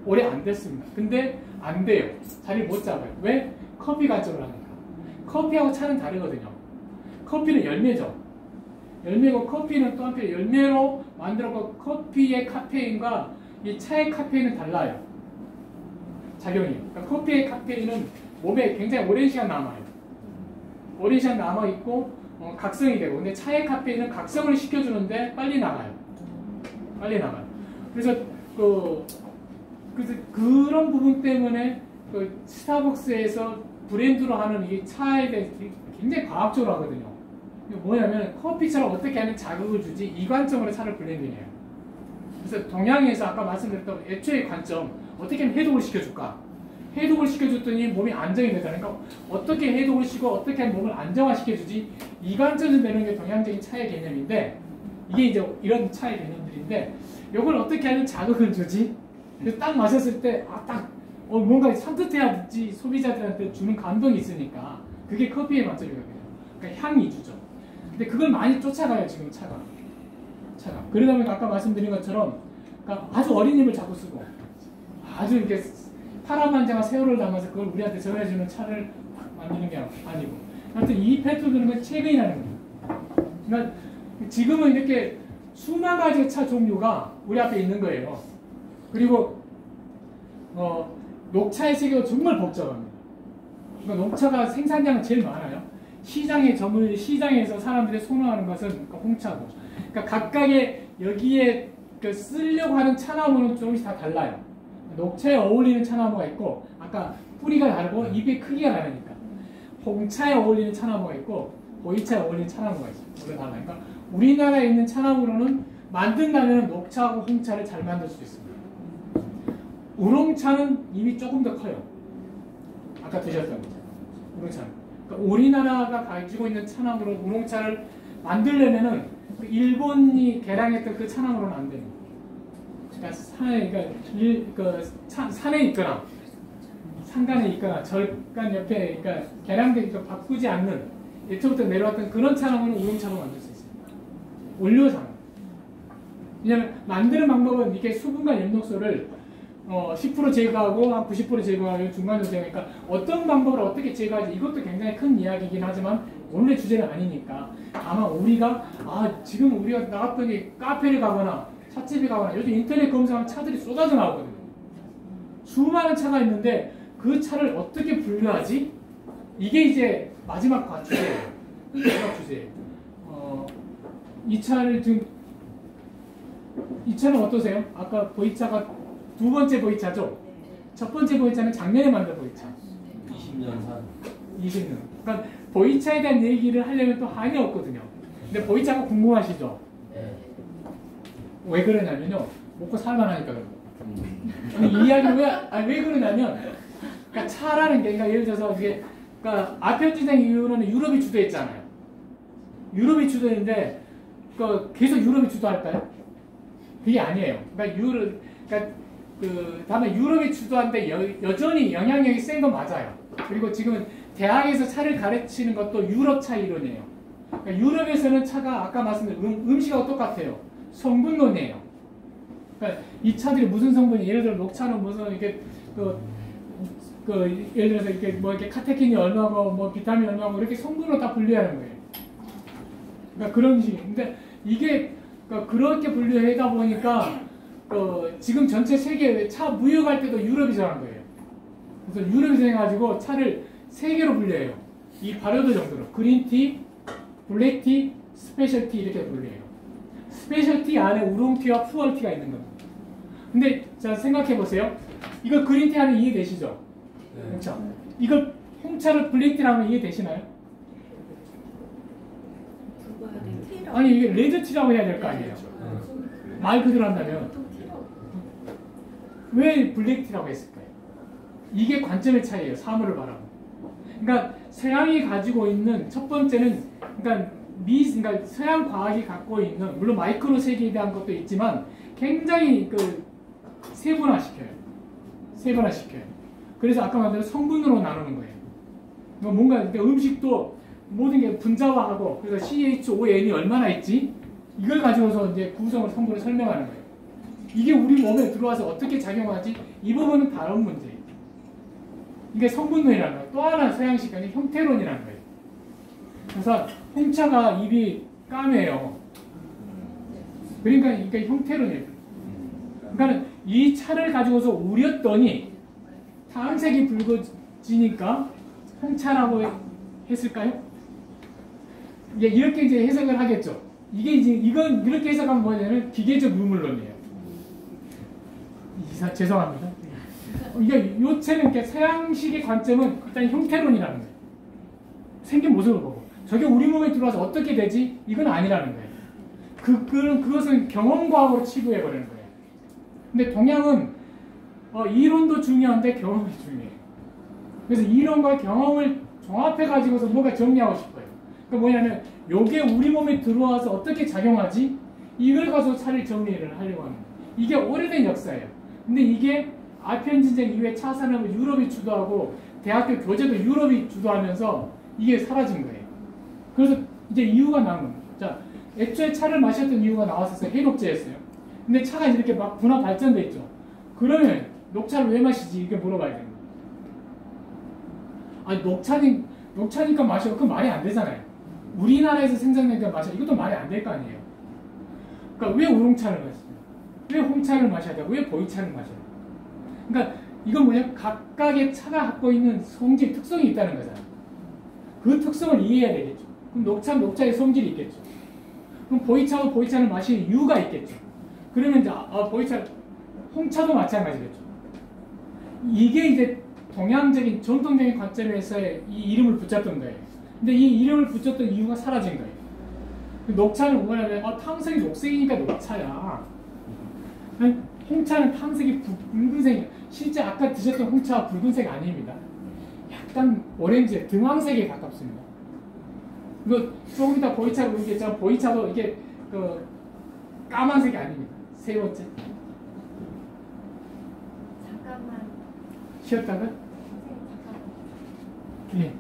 오래 안 됐습니다. 근데 안 돼요. 자리를 못 잡아요. 왜? 커피 관점을 하니까. 커피하고 차는 다르거든요. 커피는 열매죠. 열매고 커피는 또 한편 열매로 만들었고 커피의 카페인과 이 차의 카페인은 달라요. 작용이. 그러니까 커피의 카페인은 몸에 굉장히 오랜 시간 남아요. 오랜 시간 남아있고 각성이 되고 근데 차의 카페인은 각성을 시켜주는데 빨리 나가요. 빨리 나가요. 그래서 그런 부분 때문에 스타벅스에서 브랜드로 하는 이 차에 대해 굉장히 과학적으로 하거든요. 뭐냐면 커피처럼 어떻게 하면 자극을 주지 이 관점으로 차를 블렌딩해요. 그래서 동양에서 아까 말씀드렸던 애초의 관점 어떻게 하면 해독을 시켜줄까? 해독을 시켜줬더니 몸이 안정이 되잖아요. 그러니까 어떻게 해독을 시키고 어떻게 하면 몸을 안정화시켜주지 이 관점에서 내는 게 동양적인 차의 개념인데 이게 이제 이런 차의 개념들인데 이걸 어떻게 하면 자극을 주지? 그래서 딱 마셨을 때 뭔가 산뜻해야지 소비자들한테 주는 감동이 있으니까 그게 커피의 맛점이거든요. 그러니까 향이 주죠. 근데 그걸 많이 쫓아가요 지금 차가. 그러다 보니까 아까 말씀드린 것처럼 그러니까 아주 어린 힘을 자꾸 쓰고 아주 이렇게 파란만장한 세월을 담아서 그걸 우리한테 전해주는 차를 만드는 게 아니고 하여튼 이 패턴은 최근이 나는 거예요. 그러니까 지금은 이렇게 수만 가지의 차 종류가 우리 앞에 있는 거예요. 그리고 녹차의 세계가 정말 복잡합니다. 그러니까 녹차가 생산량은 제일 많아요. 시장에서 사람들이 선호하는 것은 홍차고. 그러니까 각각의 여기에 쓰려고 하는 차나무는 조금씩 다 달라요. 녹차에 어울리는 차나무가 있고, 아까 뿌리가 다르고 잎의 크기가 다르니까. 홍차에 어울리는 차나무가 있고, 보이차에 어울리는 차나무가 있어요. 원래 달라요. 그러니까 우리나라에 있는 차나무로는 만든다면 녹차하고 홍차를 잘 만들 수 있습니다. 우롱차는 이미 조금 더 커요. 아까 드셨던 거죠. 우롱차는. 그러니까 우리나라가 가지고 있는 차나무로 우롱차를 만들려면은 일본이 개량했던 그 차나무로는 안 됩니다. 그러니까 산에 있거나 산간에 있거나 절간 옆에 그러니까 개량되니까 바꾸지 않는 예초부터 내려왔던 그런 차나무는 우롱차로 만들 수 있습니다. 올려서. 왜냐하면 만드는 방법은 이렇게 수분과 엽록소를 10% 제거하고 한 90% 제거하고 중간으로 제거하니까 어떤 방법을 어떻게 제거하지 이것도 굉장히 큰 이야기이긴 하지만 오늘의 주제는 아니니까 아마 우리가 지금 우리가 나갔더니 카페를 가거나 찻집에 가거나 요즘 인터넷 검색하면 차들이 쏟아져 나오거든요. 수많은 차가 있는데 그 차를 어떻게 분류하지? 이게 이제 마지막 주제예요. 마지막 주제예요. 이 차는 어떠세요? 아까 보이차가 두 번째 보이차죠? 첫 번째 보이차는 작년에 만든 보이차. 20년 산. 20년. 그러니까 보이차에 대한 얘기를 하려면 또 한이 없거든요. 근데 보이차가 궁금하시죠? 네. 왜 그러냐면요. 먹고 살만하니까 그런 거. 이 이야기 왜 그러냐면, 그러니까 차라는 게, 그러니까 예를 들어서 이게, 그러니까 아편지생 이후로는 유럽이 주도했잖아요. 유럽이 주도했는데, 계속 유럽이 주도할까요? 그게 아니에요. 그러니까 다만 유럽이 주도하는데 여전히 영향력이 센 건 맞아요. 그리고 지금은 대학에서 차를 가르치는 것도 유럽 차 이론이에요. 그러니까 유럽에서는 차가 아까 말씀드린 음식하고 똑같아요. 성분론이에요. 그러니까 이 차들이 무슨 성분이, 예를 들어 녹차는 무슨 이렇게 예를 들어서 이렇게 뭐 이렇게 카테킨이 얼마고 뭐 비타민 얼마고 이렇게 성분으로 다 분류하는 거예요. 그러니까 그런 식이에요. 근데 이게 그렇게 분류하다 보니까 지금 전체 세계 차 무역할 때도 유럽이 정한 거예요. 그래서 유럽이 정해가지고 차를 세 개로 분류해요. 이 발효도 정도로 그린티, 블랙티, 스페셜티 이렇게 분류해요. 스페셜티 안에 우롱티와 푸얼티가 있는 겁니다. 근데 자 생각해 보세요. 이거 그린티 하면 이해되시죠? 네. 그렇죠? 이거 홍차를 블랙티라면 이해되시나요? 아니 이게 레드티라고 해야 될 거 아니에요. 말 그대로 한다면 왜 블랙티라고 했을까요? 이게 관점의 차이예요. 사물을 바라보는. 그러니까 서양이 가지고 있는 첫 번째는 그러니까 서양 과학이 갖고 있는 물론 마이크로 세계에 대한 것도 있지만 굉장히 세분화시켜요. 그래서 아까 말한 대로 성분으로 나누는 거예요. 뭔가 그러니까 음식도 모든 게 분자화하고 그래서 CHON이 얼마나 있지? 이걸 가지고서 이제 구성을 성분을 설명하는 거예요. 이게 우리 몸에 들어와서 어떻게 작용하지? 이 부분은 다른 문제예요. 이게 성분론이라는 거예요. 또 하나 서양식 아닌 형태론이라는 거예요. 그래서 홍차가 입이 까매요. 그러니까 이게 형태론이에요. 그러니까 이 차를 가지고서 우렸더니 탐색이 붉어지니까 홍차라고 했을까요? 이렇게 이제 해석을 하겠죠. 이건 이렇게 해석하면 뭐냐면 기계적 유물론이에요. 죄송합니다. 이게 요체는 이렇게 서양식의 관점은 일단 형태론이라는 거예요. 생긴 모습을 보고 저게 우리 몸에 들어와서 어떻게 되지? 이건 아니라는 거예요. 그것은 경험과학으로 치부해 버리는 거예요. 근데 동양은 이론도 중요한데 경험이 중요해요. 그래서 이론과 경험을 종합해 가지고서 뭔가 정리하고 싶어요. 그러니까 뭐냐면 요게 우리 몸에 들어와서 어떻게 작용하지? 이걸 가지고 차를 정리를 하려고 하는 거예요. 이게 오래된 역사예요. 근데 이게 아편전쟁 이후에 차 산업을 유럽이 주도하고 대학교 교재도 유럽이 주도하면서 이게 사라진 거예요. 그래서 이제 이유가 나온 겁니다. 자, 애초에 차를 마셨던 이유가 나왔었어요. 해독제였어요. 근데 차가 이렇게 막 분화 발전돼 있죠. 그러면 녹차를 왜 마시지? 이렇게 물어봐야 됩니다. 아니 녹차니까 마셔. 그건 말이 안 되잖아요. 우리나라에서 생산되니까 마셔. 이것도 말이 안 될 거 아니에요. 그러니까 왜 우롱차를 마시냐? 왜 홍차를 마셔야 되고 왜 보이차를 마셔야 돼요? 그러니까 이건 뭐냐? 각각의 차가 갖고 있는 성질, 특성이 있다는 거잖아요. 그 특성을 이해해야 되겠죠. 그럼 녹차는 녹차의 성질이 있겠죠. 그럼 보이차도 보이차를 마시는 이유가 있겠죠. 그러면 이제 홍차도 마찬가지겠죠. 이게 이제 동양적인 전통적인 관점에서의 이 이름을 붙였던 거예요. 근데 이 이름을 붙였던 이유가 사라진 거예요. 녹차는 뭐냐면 탕색이 녹색이니까 녹차야. 홍차는 탕색이 붉은색. 실제 아까 드셨던 홍차가 붉은색 아닙니다. 약간 오렌지, 등황색에 가깝습니다. 이거 조금 이따 보이차로 보이겠지만 보이차도 이게 까만색이 아닙니다. 세 번째. 잠깐만. 쉬었다가? 예.